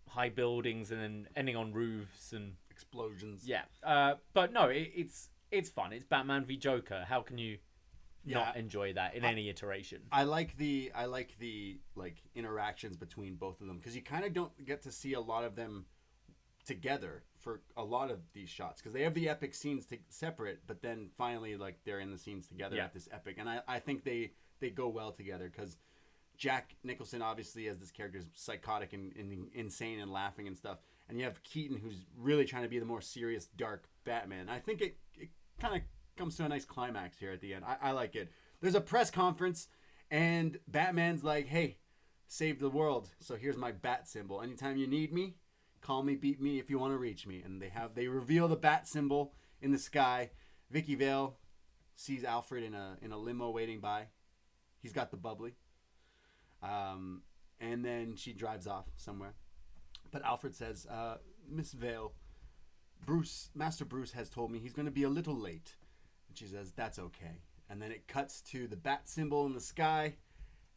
high buildings and then ending on roofs and explosions. Yeah. But no, it's fun. It's Batman v Joker. How can you not enjoy that in any iteration? I like the like interactions between both of them, because you kind of don't get to see a lot of them together for a lot of these shots, because they have the epic scenes separate, but then finally like they're in the scenes together at this epic, and I think they go well together, because Jack Nicholson obviously as this character is psychotic and insane and laughing and stuff, and you have Keaton who's really trying to be the more serious dark Batman. I think it kind of comes to a nice climax here at the end. I like it. There's a press conference and Batman's like, hey, save the world, so here's my bat symbol. Anytime you need me, call me, beat me if you want to reach me. And they reveal the bat symbol in the sky. Vicky Vale sees Alfred in a limo waiting by. He's got the bubbly. And then she drives off somewhere. But Alfred says, Miss Vale, Master Bruce has told me he's going to be a little late. And she says, that's okay. And then it cuts to the bat symbol in the sky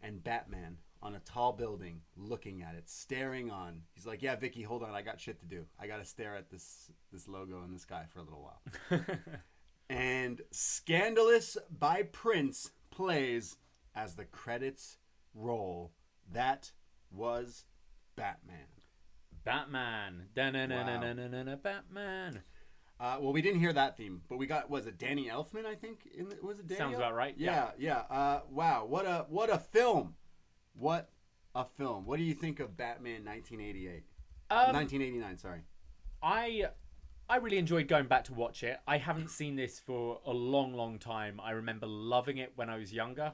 and Batman on a tall building, looking at it, staring on. He's like, yeah, Vicky, hold on, I got shit to do. I got to stare at this logo in the sky for a little while. And Scandalous by Prince plays as the credits roll. That was Batman. Batman. Da-na-na-na-na-na-na, Batman. Well, we didn't hear that theme, but we got, was it Danny Elfman, I think? Was it Danny? Sounds about right. Yeah. Wow, what a film. What a film. What do you think of Batman 1988? 1989, sorry. I really enjoyed going back to watch it. I haven't seen this for a long, long time. I remember loving it when I was younger.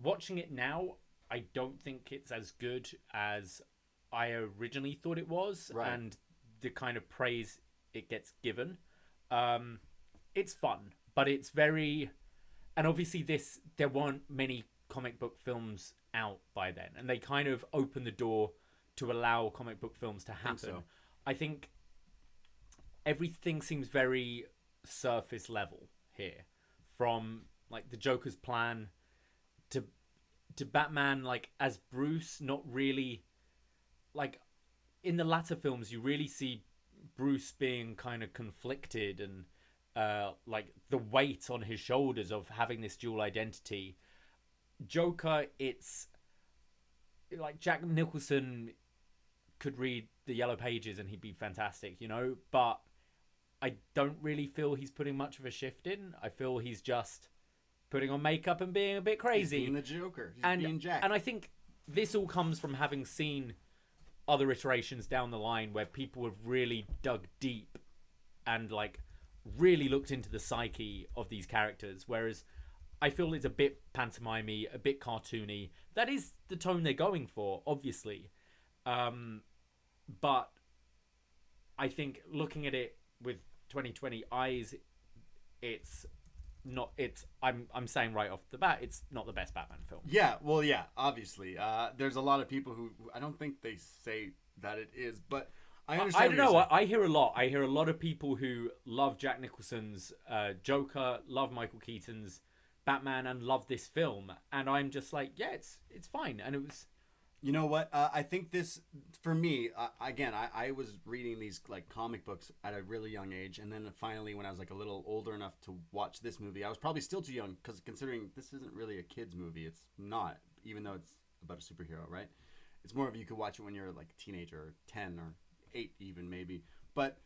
Watching it now, I don't think it's as good as I originally thought it was, right, and the kind of praise it gets given. It's fun, but it's very... And obviously there weren't many comic book films out by then, and they kind of opened the door to allow comic book films to happen. I think everything seems very surface level here, from like the Joker's plan to Batman like as Bruce. Not really, like in the latter films you really see Bruce being kind of conflicted and like the weight on his shoulders of having this dual identity. Joker, it's like Jack Nicholson could read the Yellow Pages and he'd be fantastic, you know, but I don't really feel he's putting much of a shift in. I feel he's just putting on makeup and being a bit crazy. He's being the Joker. He's being Jack. And I think this all comes from having seen other iterations down the line where people have really dug deep and like really looked into the psyche of these characters, whereas I feel it's a bit pantomimey, a bit cartoony. That is the tone they're going for, obviously. But I think looking at it with 2020 eyes, it's not. It's I'm saying right off the bat, it's not the best Batman film. Yeah, well, yeah, obviously. There's a lot of people who I don't think they say that it is, but I understand. I don't know. I hear a lot. I hear a lot of people who love Jack Nicholson's Joker, love Michael Keaton's Batman, and love this film, and I'm just like, yeah, it's fine, and it was. You know what? I think this, for me, again, I was reading these like comic books at a really young age, and then finally, when I was like a little older enough to watch this movie, I was probably still too young because considering this isn't really a kids movie, it's not, even though it's about a superhero, right? It's more of you could watch it when you're like a teenager, or 10 or 8 even maybe. But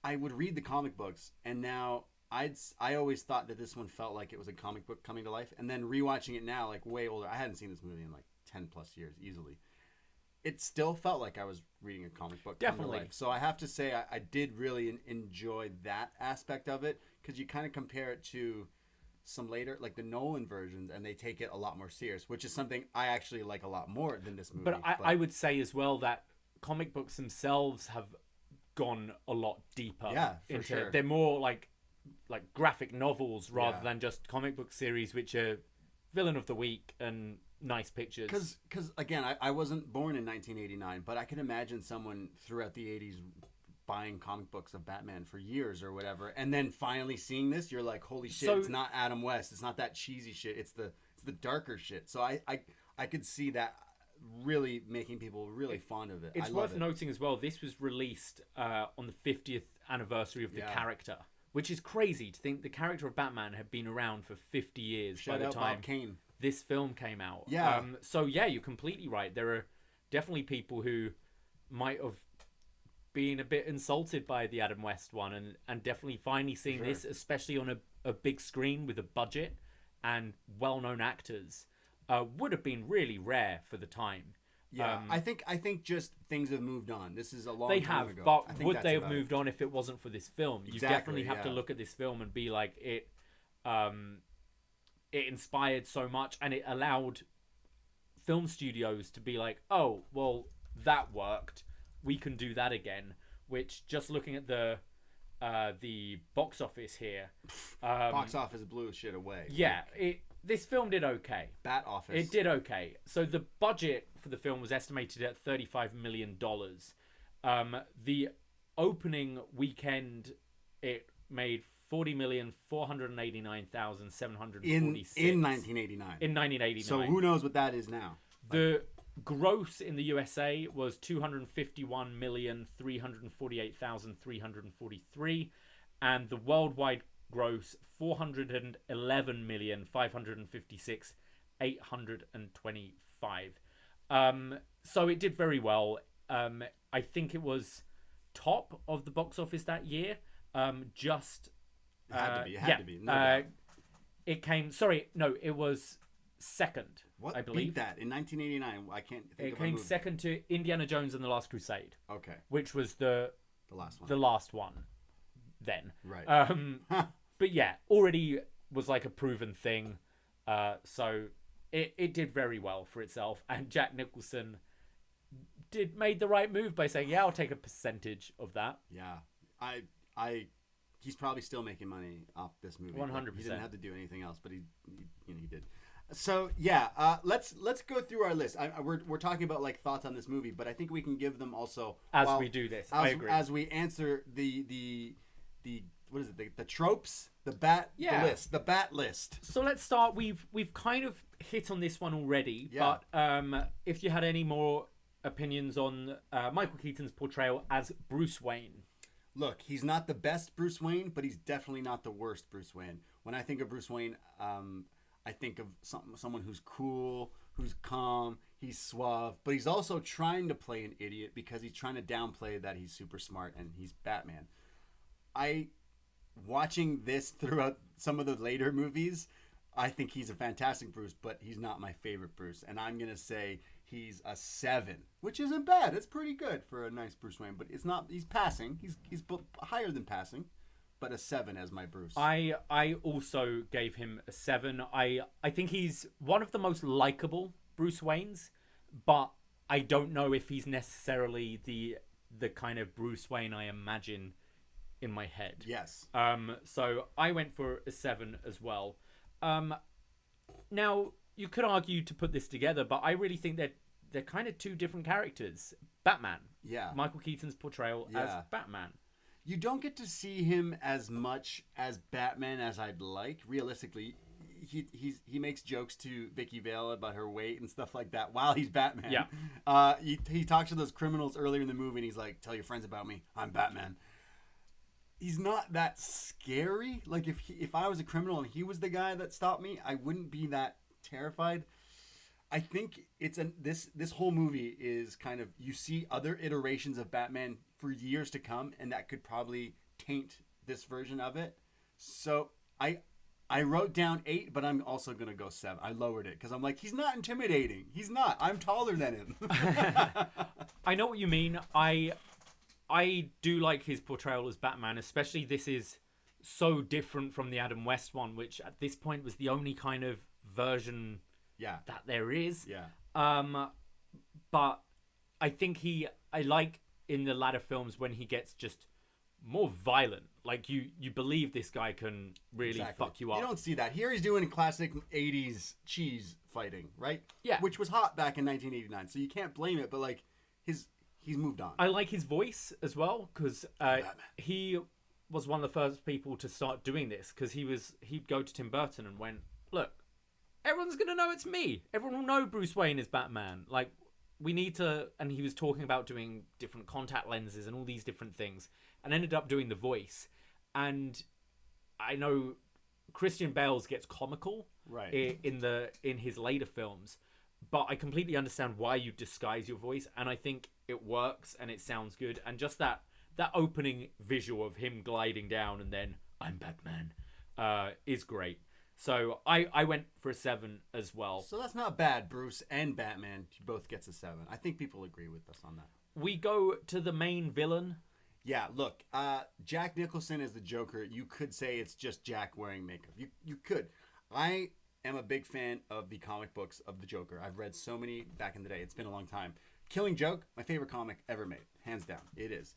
I would read the comic books, and now I always thought that this one felt like it was a comic book coming to life, and then rewatching it now, like way older, I hadn't seen this movie in like 10 plus years easily. It still felt like I was reading a comic book. Definitely. So I have to say I did really enjoy that aspect of it, because you kind of compare it to some later, like the Nolan versions, and they take it a lot more serious, which is something I actually like a lot more than this movie. But I would say as well that comic books themselves have gone a lot deeper. Yeah, for sure. They're more like graphic novels rather than just comic book series, which are villain of the week and nice pictures. Because again, I wasn't born in 1989, but I can imagine someone throughout the 80s buying comic books of Batman for years or whatever, and then finally seeing this, you're like, holy shit, it's not Adam West, it's not that cheesy shit, it's the darker shit. So I could see that really making people really fond of it. It's worth noting as well, this was released on the 50th anniversary of the character, which is crazy to think the character of Batman had been around for 50 years by the time Bob Kane. This film came out. Yeah. So yeah, you're completely right. There are definitely people who might have been a bit insulted by the Adam West one, and definitely finally seeing this, especially on a big screen with a budget and well-known actors, would have been really rare for the time. Yeah, I think just things have moved on. This is a long time ago. They have, but would they have moved on if it wasn't for this film? You definitely have to look at this film and be like, it inspired so much, and it allowed film studios to be like, oh, well, that worked. We can do that again. Which, just looking at the box office here, box office blew shit away. Yeah, this film did okay. Bat office. It did okay. So the budget for the film was estimated at $35 million. The opening weekend, it made $40,489,746 in 1989. In 1989. So who knows what that is now? The gross in the USA was $251,348,343, and the worldwide gross $411,556,825. So it did very well. I think it was top of the box office that year. Just it had to be. No doubt. It came. Sorry, no, it was second. What? I believe Beat that in 1989. I can't think. It came second to Indiana Jones and the Last Crusade. Okay. Which was the last one. The last one. Then. Right. But yeah, already was like a proven thing. So it did very well for itself, and Jack Nicholson made the right move by saying, "Yeah, I'll take a percentage of that." Yeah. He's probably still making money off this movie. 100%. He didn't have to do anything else, but he did. So yeah, let's go through our list. We're talking about like thoughts on this movie, but I think we can give them also as we do this. I agree. As we answer the what is it? The tropes, the bat list, the bat list. So let's start. We've kind of hit on this one already, but if you had any more opinions on Michael Keaton's portrayal as Bruce Wayne. Look, he's not the best Bruce Wayne, but he's definitely not the worst Bruce Wayne. When I think of Bruce Wayne, I think of someone who's cool, who's calm, he's suave, but he's also trying to play an idiot because he's trying to downplay that he's super smart and he's Batman. Watching this throughout some of the later movies, I think he's a fantastic Bruce, but he's not my favorite Bruce. And I'm going to say he's a 7, which isn't bad. It's pretty good for a nice Bruce Wayne, but it's not. He's passing. He's higher than passing, but a 7 as my Bruce. I also gave him a 7. I think he's one of the most likable Bruce Waynes, but I don't know if he's necessarily the kind of Bruce Wayne I imagine in my head. Yes. So I went for a 7 as well. Now you could argue to put this together, but I really think that they're kind of two different characters. Batman. Yeah. Michael Keaton's portrayal as Batman. You don't get to see him as much as Batman as I'd like. Realistically, he makes jokes to Vicky Vale about her weight and stuff like that while he's Batman. Yeah. He talks to those criminals earlier in the movie, and he's like, "Tell your friends about me. I'm Batman." He's not that scary. Like if I was a criminal and he was the guy that stopped me, I wouldn't be that terrified. I think this whole movie is kind of, you see other iterations of Batman for years to come, and that could probably taint this version of it. So I wrote down 8, but I'm also gonna go 7. I lowered it because I'm like, he's not intimidating. He's not. I'm taller than him. I know what you mean. I do like his portrayal as Batman, especially this is so different from the Adam West one, which at this point was the only kind of version that there is. But I think I like in the latter films when he gets just more violent. Like you believe this guy can really fuck you up. You don't see that. Here he's doing classic 80s cheese fighting, right? Yeah. Which was hot back in 1989, so you can't blame it, but like he's moved on. I like his voice as well, because he was one of the first people to start doing this, because he'd go to Tim Burton and went, look, everyone's going to know it's me. Everyone will know Bruce Wayne is Batman. Like, we need to... And he was talking about doing different contact lenses and all these different things, and ended up doing the voice. And I know Christian Bale's gets comical in his later films, but I completely understand why you disguise your voice, and I think it works and it sounds good. And just that opening visual of him gliding down and then I'm Batman is great. So I went for a 7 as well. So that's not bad. Bruce and Batman both gets a 7. I think people agree with us on that. We go to the main villain. Yeah, look, Jack Nicholson is the Joker. You could say it's just Jack wearing makeup. You could. I am a big fan of the comic books of the Joker. I've read so many back in the day. It's been a long time. Killing Joke, my favorite comic ever made. Hands down. It is.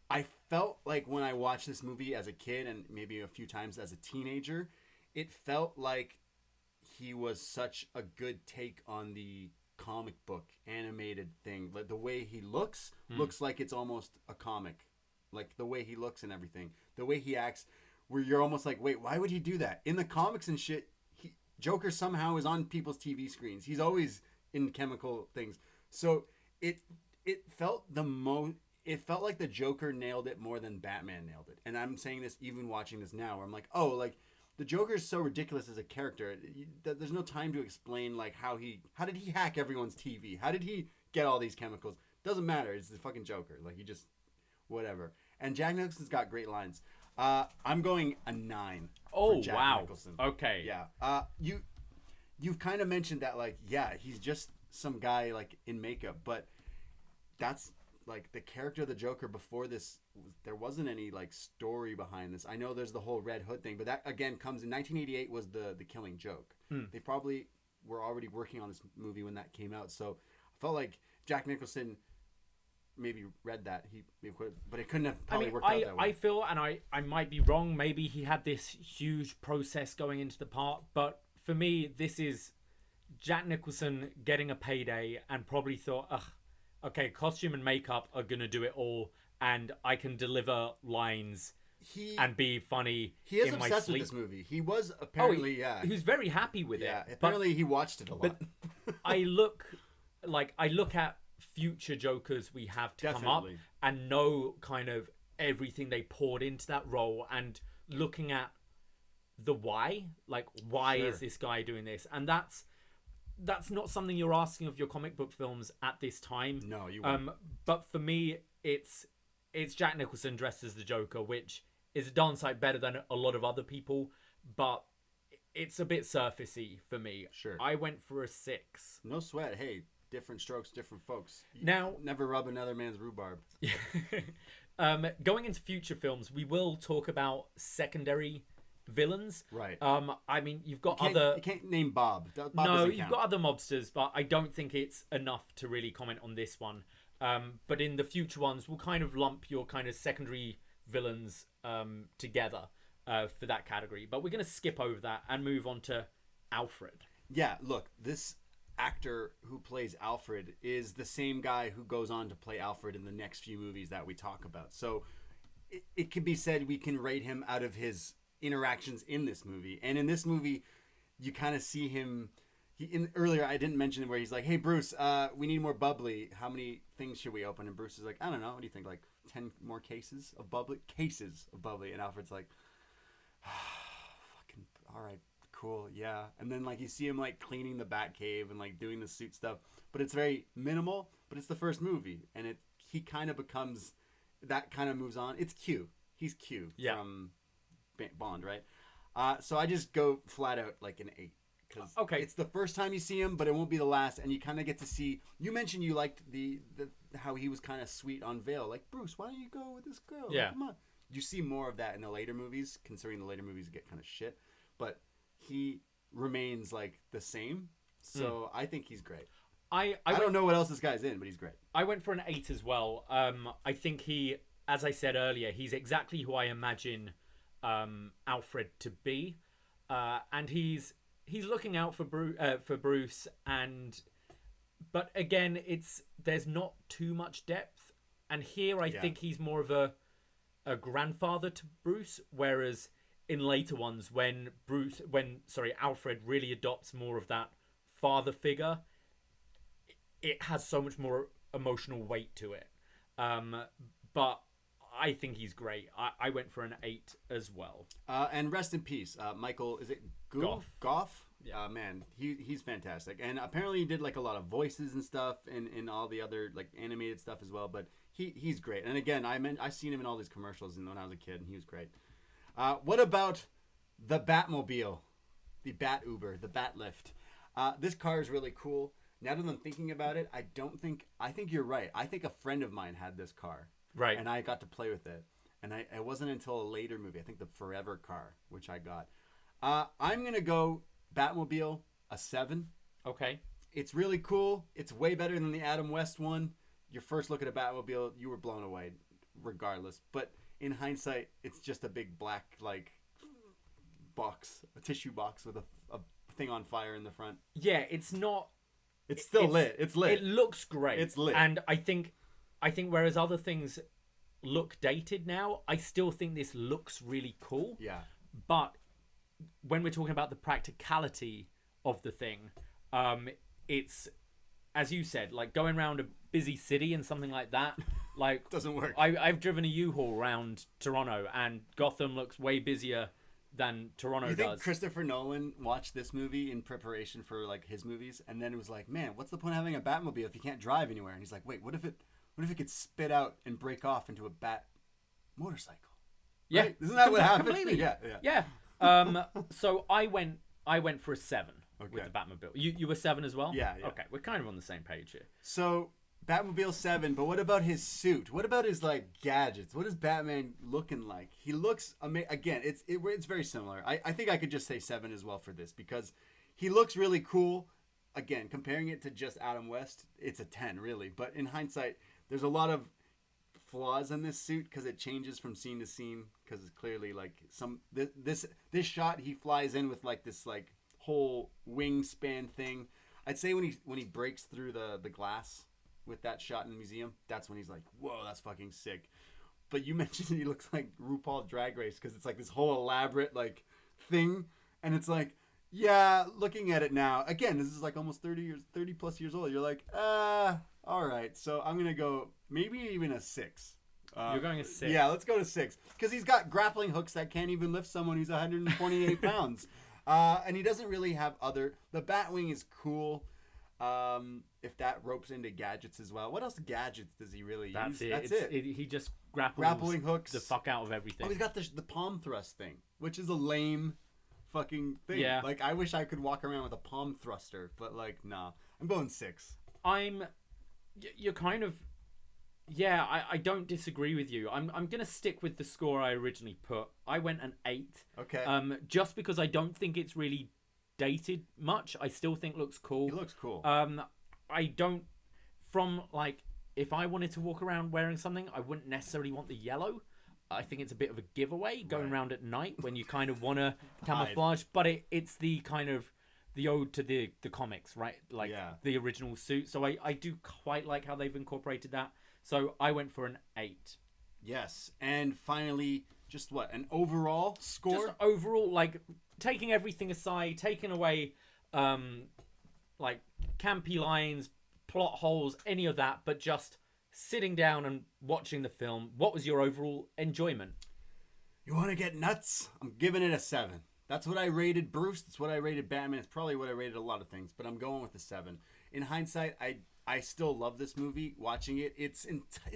I felt like when I watched this movie as a kid and maybe a few times as a teenager, it felt like he was such a good take on the comic book animated thing. Like the way he looks like it's almost a comic. Like the way he looks and everything. The way he acts, where you're almost like, wait, why would he do that? In the comics and shit, Joker somehow is on people's TV screens. He's always in chemical things. So it felt it felt like the Joker nailed it more than Batman nailed it. And I'm saying this even watching this now, where I'm like, oh, like the Joker is so ridiculous as a character. There's no time to explain like how did he hack everyone's TV? How did he get all these chemicals? Doesn't matter. It's the fucking Joker. Like he just whatever. And Jack Nicholson's got great lines. I'm going a 9. Oh, for Jack wow. Nicholson. Okay. Yeah. You've kind of mentioned that, like, yeah, he's just some guy like in makeup, but that's like the character of the Joker before this. There wasn't any like story behind this. I know there's the whole Red Hood thing, but that again comes in 1988 was the Killing Joke. They probably were already working on this movie when that came out, so I felt like Jack Nicholson maybe read that but it couldn't have probably worked out that way. I feel, and I might be wrong, maybe he had this huge process going into the part, but for me this is Jack Nicholson getting a payday and probably thought, okay, costume and makeup are gonna do it all, and I can deliver lines and be funny. He is obsessed with this movie. He was apparently he was very happy with it. Apparently he watched it a lot. But I look at future Jokers we have to come up and know kind of everything they poured into that role, and looking at the why is this guy doing this, and that's not something you're asking of your comic book films at this time. No, you won't. But for me, it's Jack Nicholson dressed as the Joker, which is a darn sight better than a lot of other people, but it's a bit surfacey for me. Sure. I went for a 6. No sweat. Hey, different strokes, different folks. Now, never rub another man's rhubarb. Going into future films, we will talk about secondary villains. Right. I mean, you've got you can't name Bob. No, you've got other mobsters, but I don't think it's enough to really comment on this one. But in the future ones, we'll kind of lump your kind of secondary villains together for that category. But we're going to skip over that and move on to Alfred. Yeah, look, this actor who plays Alfred is the same guy who goes on to play Alfred in the next few movies that we talk about. So it can be said we can rate him out of his interactions in this movie. And in this movie, you kind of see him. Earlier, I didn't mention where he's like, "Hey, Bruce, we need more bubbly. How many things should we open?" And Bruce is like, "I don't know. What do you think? Like 10 more cases of bubbly?" And Alfred's like, "Fucking all right, cool, yeah." And then like you see him like cleaning the Batcave and like doing the suit stuff, but it's very minimal. But it's the first movie, and he kind of becomes that kind of moves on. It's Q. He's Q from Bond, right? So I just go flat out like an 8. Okay, it's the first time you see him, but it won't be the last, and you kind of get to see. You mentioned you liked the how he was kind of sweet on Vale, like Bruce. Why don't you go with this girl? Yeah, come on. You see more of that in the later movies, considering the later movies get kind of shit, but he remains like the same. So I think he's great. I don't know what else this guy's in, but he's great. I went for an 8 as well. I think he, as I said earlier, he's exactly who I imagine Alfred to be, and he's looking out for Bruce, but again, there's not too much depth, and here I think he's more of a grandfather to Bruce, whereas in later ones when Alfred really adopts more of that father figure, it has so much more emotional weight to it. But I think he's great. I went for an 8 as well. And rest in peace, Michael. Is it Goff? Yeah, man, he's fantastic. And apparently he did like a lot of voices and stuff, and all the other like animated stuff as well. But he's great. And again, I've seen him in all these commercials when I was a kid, and he was great. What about the Batmobile, the Bat Uber, the Bat Lift? This car is really cool. Now that I'm thinking about it, I think you're right. I think a friend of mine had this car. Right. And I got to play with it. And it wasn't until a later movie, I think the Forever car, which I got. I'm going to go Batmobile, a 7. Okay. It's really cool. It's way better than the Adam West one. Your first look at a Batmobile, you were blown away, regardless. But in hindsight, it's just a big black, like, box, a tissue box with a thing on fire in the front. Yeah, it's not... It's still lit. It's lit. It looks great. It's lit. And I think whereas other things look dated now, I still think this looks really cool. Yeah. But when we're talking about the practicality of the thing, it's, as you said, like going around a busy city and something like that, like doesn't work. I've driven a U-Haul around Toronto, and Gotham looks way busier than Toronto does. You think Christopher Nolan watched this movie in preparation for like his movies, and then it was like, man, what's the point of having a Batmobile if you can't drive anywhere? And he's like, wait, what if it could spit out and break off into a Bat motorcycle? Yeah, right? Isn't that what happened? Completely. Yeah. So I went for a 7 with the Batmobile. You were 7 as well? Yeah. Okay, we're kind of on the same page here. So Batmobile 7, but what about his suit? What about his like gadgets? What is Batman looking like? He looks amazing. Again, it's very similar. I think I could just say 7 as well for this because he looks really cool. Again, comparing it to just Adam West, it's a 10 really. But in hindsight, there's a lot of flaws in this suit because it changes from scene to scene because it's clearly like this shot he flies in with like this like whole wingspan thing. I'd say when he breaks through the glass with that shot in the museum, that's when he's like, whoa, that's fucking sick. But you mentioned he looks like RuPaul Drag Race because it's like this whole elaborate like thing, and it's like, yeah, looking at it now, again, this is like almost 30 plus years old. You're like, all right, so I'm gonna go maybe even a 6. You're going a 6. Yeah, let's go to 6 because he's got grappling hooks that can't even lift someone who's 128 pounds, and he doesn't really have other. The Batwing is cool. If that ropes into gadgets as well. What else gadgets does he really use? That's it. He just grappling hooks the fuck out of everything. Oh, he's got the palm thrust thing, which is a lame fucking thing. Yeah. Like, I wish I could walk around with a palm thruster, but like, nah. I'm going 6. You're kind of... Yeah, I don't disagree with you. I'm going to stick with the score I originally put. I went an 8. Okay. Just because I don't think it's really dated much. I still think looks cool. He looks cool. I don't, from like, if I wanted to walk around wearing something, I wouldn't necessarily want the yellow. I think it's a bit of a giveaway going around at night when you kind of want to camouflage, but it's the kind of the ode to the comics, right? Like the original suit. So I do quite like how they've incorporated that. So I went for an 8. Yes. And finally, just what, an overall score? Just overall, like taking everything aside, taking away like campy lines, plot holes, any of that, but just sitting down and watching the film. What was your overall enjoyment? You want to get nuts? I'm giving it a 7. That's what I rated Bruce. That's what I rated Batman. It's probably what I rated a lot of things, but I'm going with a 7. In hindsight, I still love this movie. Watching it, it's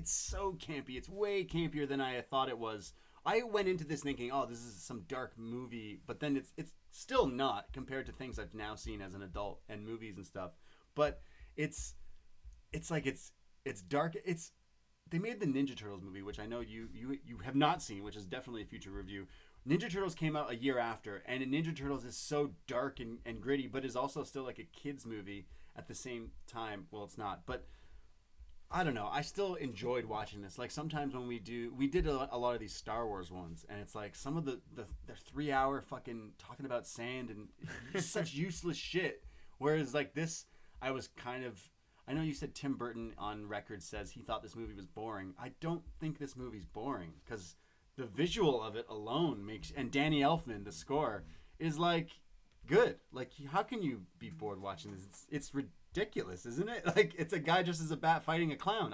so campy. It's way campier than I thought it was. I went into this thinking, oh, this is some dark movie, but then it's still not compared to things I've now seen as an adult and movies and stuff. But it's dark. They made the Ninja Turtles movie, which I know you have not seen, which is definitely a future review. Ninja Turtles came out a year after, and Ninja Turtles is so dark and gritty, but is also still like a kid's movie at the same time. Well, it's not, but I don't know. I still enjoyed watching this. Like sometimes when we did a lot of these Star Wars ones, and it's like some of the 3-hour fucking talking about sand and such useless shit. Whereas like this, I was kind of, I know you said Tim Burton on record says he thought this movie was boring. I don't think this movie's boring because the visual of it alone makes, and Danny Elfman, the score, is like good. Like how can you be bored watching this? It's ridiculous, isn't it? Like it's a guy just as a bat fighting a clown.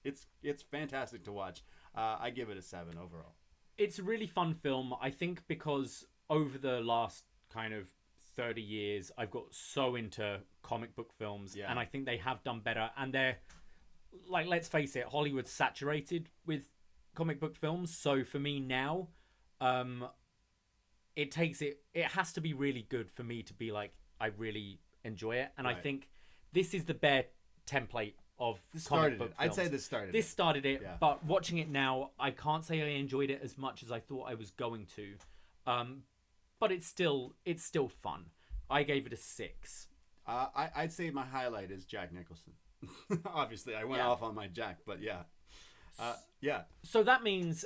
It's fantastic to watch. I give it a 7 overall. It's a really fun film, I think, because over the last kind of 30 years I've got so into comic book films, and I think they have done better, and they're like, let's face it, Hollywood's saturated with comic book films. So for me now, it has to be really good for me to be like, I really enjoy it. And I think this is the bare template of comic book films. I'd say this started it. Yeah. But watching it now, I can't say I enjoyed it as much as I thought I was going to. But it's still fun. I gave it a 6. I'd say my highlight is Jack Nicholson. Obviously, I went off on my Jack, but yeah. So that means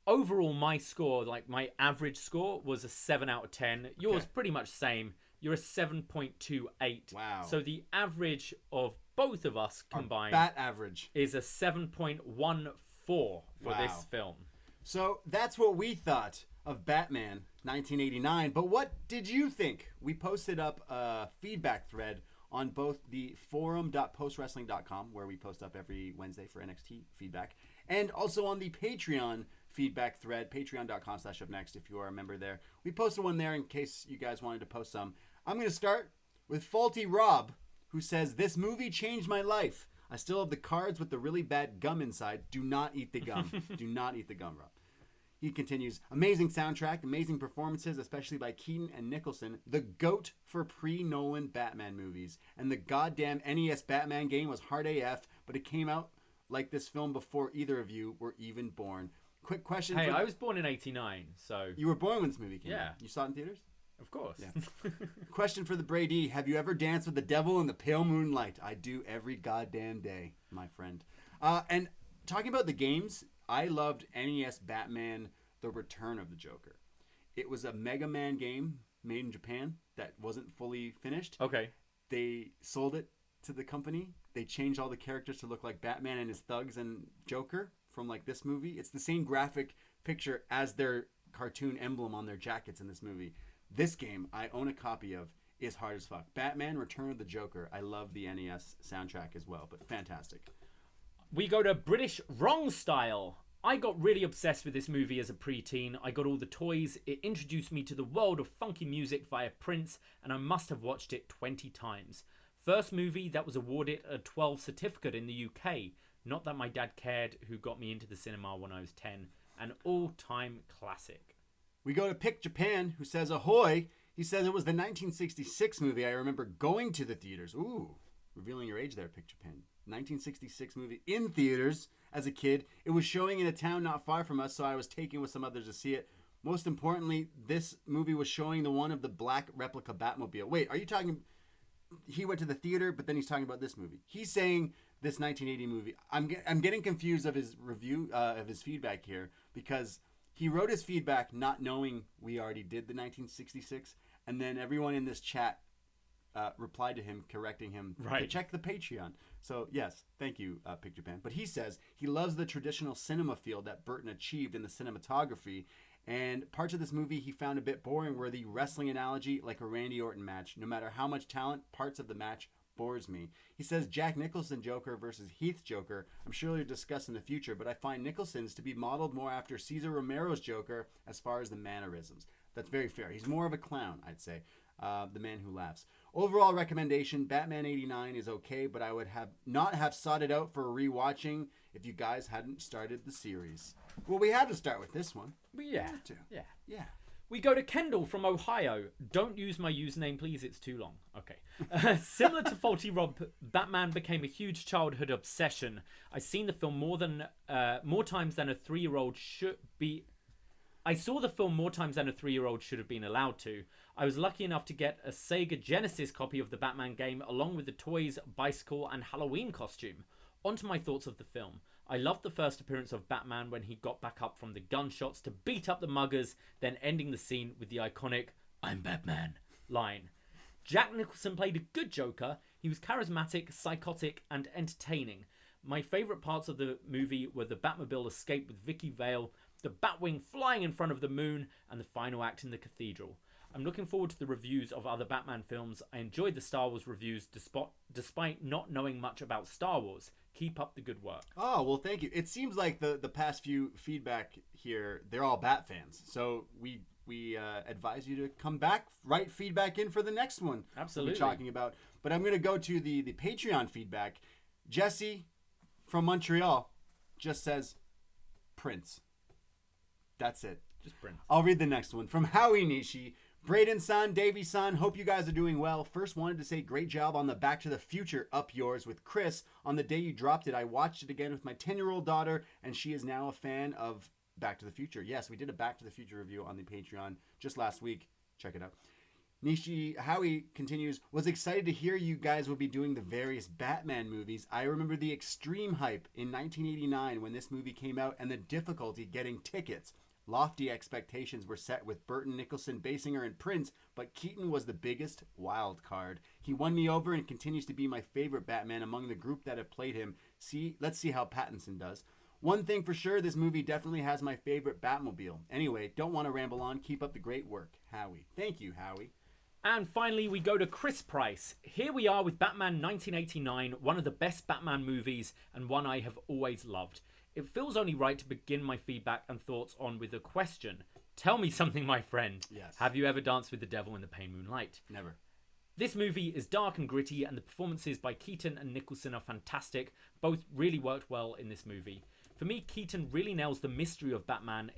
overall my score, like my average score, was a 7 out of 10. Yours pretty much same. You're a 7.28. Wow. So the average of both of us combined, bat average, is a 7.14 for this film. So that's what we thought of Batman 1989. But what did you think? We posted up a feedback thread on both the forum.postwrestling.com, where we post up every Wednesday for NXT feedback, and also on the Patreon feedback thread, patreon.com/upNXT, if you are a member there. We posted one there in case you guys wanted to post some. I'm going to start with Faulty Rob, who says, "This movie changed my life. I still have the cards with the really bad gum inside. Do not eat the gum." Do not eat the gum, Rob. He continues, "Amazing soundtrack, amazing performances, especially by Keaton and Nicholson. The GOAT for pre-Nolan Batman movies. And the goddamn NES Batman game was hard AF, but it came out like this film before either of you were even born." Quick question. Hey, I was born in 89, so... You were born when this movie came out? You saw it in theaters? Of course. Yeah. Question for the Brady. Have you ever danced with the devil in the pale moonlight? I do every goddamn day, my friend. And talking about the games, I loved NES Batman The Return of the Joker. It was a Mega Man game made in Japan that wasn't fully finished. Okay. They sold it to the company. They changed all the characters to look like Batman and his thugs and Joker from like this movie. It's the same graphic picture as their cartoon emblem on their jackets in this movie. This game, I own a copy of, is hard as fuck. Batman Return of the Joker. I love the NES soundtrack as well, but fantastic. We go to British Wrong Style. I got really obsessed with this movie as a preteen. I got all the toys. It introduced me to the world of funky music via Prince, and I must have watched it 20 times. First movie that was awarded a 12 certificate in the UK. Not that my dad cared, who got me into the cinema when I was 10. An all-time classic. We go to Pick Japan, who says, "Ahoy!" He says it was the 1966 movie I remember going to the theaters. Ooh, revealing your age there, Pick Japan. 1966 movie in theaters as a kid. It was showing in a town not far from us, so I was taken with some others to see it. Most importantly, this movie was showing the one of the black replica Batmobile. Wait, are you talking... He went to the theater, but then he's talking about this movie. He's saying this 1980 movie. I'm getting confused of his review of his feedback here, because he wrote his feedback not knowing we already did the 1966, and then everyone in this chat replied to him, correcting him to check the Patreon. So yes, thank you, Picture Pan. But he says he loves the traditional cinema feel that Burton achieved in the cinematography, and parts of this movie he found a bit boring were the wrestling analogy, like a Randy Orton match. No matter how much talent, parts of the match bores me. He says Jack Nicholson Joker versus Heath Joker, I'm sure you'll discuss in the future, but I find Nicholson's to be modeled more after Cesar Romero's Joker as far as the mannerisms. That's very fair. He's more of a clown, I'd say. The man who laughs. Overall recommendation, Batman 89 is okay, but I would not have sought it out for rewatching if you guys hadn't started the series. Well, we had to start with this one. Yeah. Yeah. We go to Kendall from Ohio. Don't use my username, please. It's too long. Okay. Similar to Faulty Rob, Batman became a huge childhood obsession. I've seen the film more times than a 3-year-old should be. I saw the film more times than a 3-year-old should have been allowed to. I was lucky enough to get a Sega Genesis copy of the Batman game, along with the toys, bicycle, and Halloween costume. On to my thoughts of the film. I loved the first appearance of Batman when he got back up from the gunshots to beat up the muggers, then ending the scene with the iconic "I'm Batman" line. Jack Nicholson played a good Joker. He was charismatic, psychotic, and entertaining. My favourite parts of the movie were the Batmobile escape with Vicky Vale, the Batwing flying in front of the moon, and the final act in the cathedral. I'm looking forward to the reviews of other Batman films. I enjoyed the Star Wars reviews despite not knowing much about Star Wars. Keep up the good work. Oh, well, thank you. It seems like the past few feedback here, they're all Bat fans. So we advise you to come back, write feedback in for the next one. Absolutely. We'll be talking about. But I'm going to go to the Patreon feedback. Jesse from Montreal just says Prince. That's it. Just Prince. I'll read the next one. From Howie Nishi. Braden-san, Davie-san, hope you guys are doing well. First wanted to say great job on the Back to the Future Up Yours with Chris. On the day you dropped it, I watched it again with my 10-year-old daughter, and she is now a fan of Back to the Future. Yes, we did a Back to the Future review on the Patreon just last week. Check it out. Nishi Howie continues, was excited to hear you guys will be doing the various Batman movies. I remember the extreme hype in 1989 when this movie came out and the difficulty getting tickets. Lofty expectations were set with Burton, Nicholson, Basinger, and Prince, but Keaton was the biggest wild card. He won me over and continues to be my favorite Batman among the group that have played him. Let's see how Pattinson does. One thing for sure, this movie definitely has my favorite Batmobile. Anyway, don't want to ramble on. Keep up the great work. Howie. Thank you, Howie. And finally, we go to Chris Price. Here we are with Batman 1989, one of the best Batman movies and one I have always loved. It feels only right to begin my feedback and thoughts on with a question. Tell me something, my friend. Yes. Have you ever danced with the devil in the pale moonlight? Never. This movie is dark and gritty, and the performances by Keaton and Nicholson are fantastic. Both really worked well in this movie. For me, Keaton really nails the mystery of Batman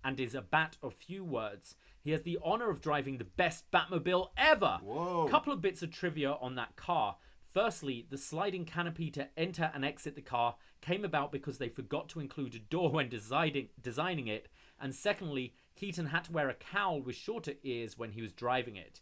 and is a bat of few words. He has the honor of driving the best Batmobile ever. Whoa. Couple of bits of trivia on that car. Firstly, the sliding canopy to enter and exit the car came about because they forgot to include a door when designing it. And secondly, Keaton had to wear a cowl with shorter ears when he was driving it.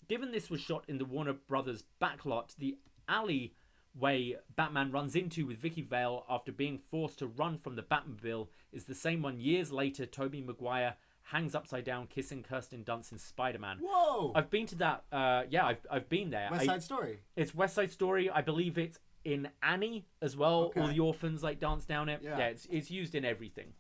Given this was shot in the Warner Brothers backlot, the alleyway Batman runs into with Vicky Vale after being forced to run from the Batmobile is the same one years later Tobey Maguire hangs upside down kissing Kirsten Dunst in Spider-Man. Whoa! I've been to that. I've been there. West Side Story. It's West Side Story. I believe it's in Annie as well. Okay. All the orphans like dance down it. Yeah. Yeah, it's used in everything.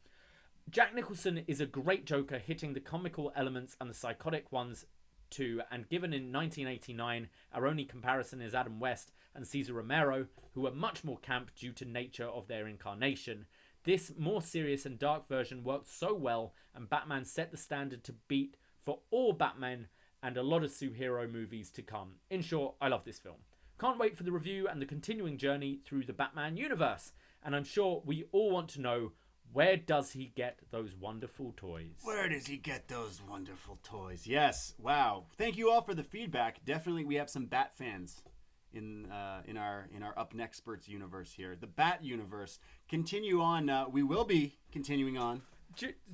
Jack Nicholson is a great Joker, hitting the comical elements and the psychotic ones too. And given in 1989, our only comparison is Adam West and Cesar Romero, who are much more camp due to nature of their incarnation. This more serious and dark version worked so well, and Batman set the standard to beat for all Batman and a lot of superhero movies to come. In short, I love this film. Can't wait for the review and the continuing journey through the Batman universe. And I'm sure we all want to know, where does he get those wonderful toys? Where does he get those wonderful toys? Yes. Wow. Thank you all for the feedback. Definitely we have some Bat fans in our upNXT universe here. The Bat universe. Continue on. We will be continuing on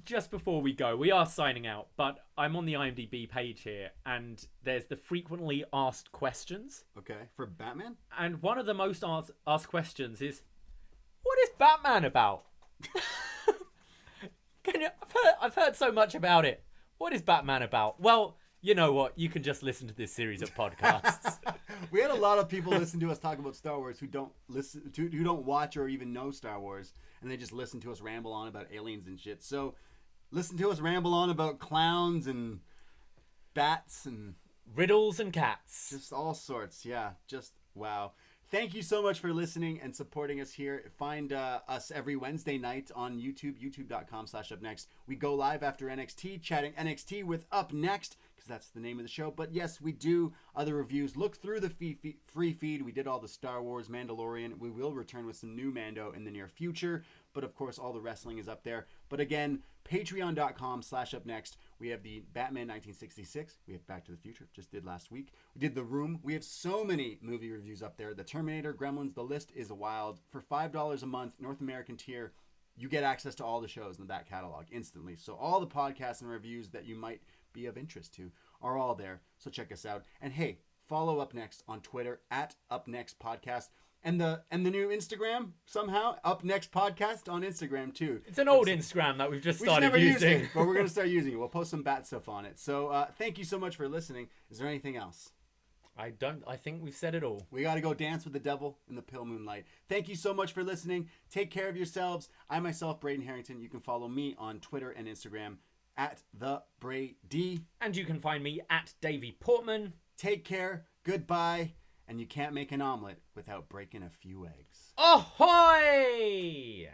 just before we go, we are signing out, but I'm on the IMDb page here, and there's the frequently asked questions. Okay, for Batman? And one of the most asked questions is, what is Batman about? I've heard so much about it. What is Batman about? Well, you know what? You can just listen to this series of podcasts. We had a lot of people listen to us talk about Star Wars who don't watch or even know Star Wars, and they just listen to us ramble on about aliens and shit. So listen to us ramble on about clowns and bats and riddles and cats. Just all sorts. Yeah, just wow. Thank you so much for listening and supporting us here. Find us every Wednesday night on YouTube, youtube.com/upnext. We go live after NXT, chatting NXT with upNXT, because that's the name of the show. But yes, we do other reviews. Look through the free feed. We did all the Star Wars, Mandalorian. We will return with some new Mando in the near future. But of course, all the wrestling is up there. But again, patreon.com/upnext. We have the Batman 1966. We have Back to the Future, just did last week. We did The Room. We have so many movie reviews up there. The Terminator, Gremlins, the list is wild. For $5 a month, North American tier, you get access to all the shows in the back catalog instantly. So all the podcasts and reviews that you might be of interest to are all there. So check us out. And hey, follow upNXT on Twitter @upNXTpodcast. And the new Instagram, somehow, upNXT Podcast on Instagram, too. It's an old Instagram that we've just started using. It, but we're going to start using it. We'll post some bat stuff on it. So thank you so much for listening. Is there anything else? I think we've said it all. We got to go dance with the devil in the pale moonlight. Thank you so much for listening. Take care of yourselves. I myself, Braden Herrington. You can follow me on Twitter and Instagram @TheBrady. And you can find me @Davie Portman. Take care. Goodbye. And you can't make an omelet without breaking a few eggs. Ahoy!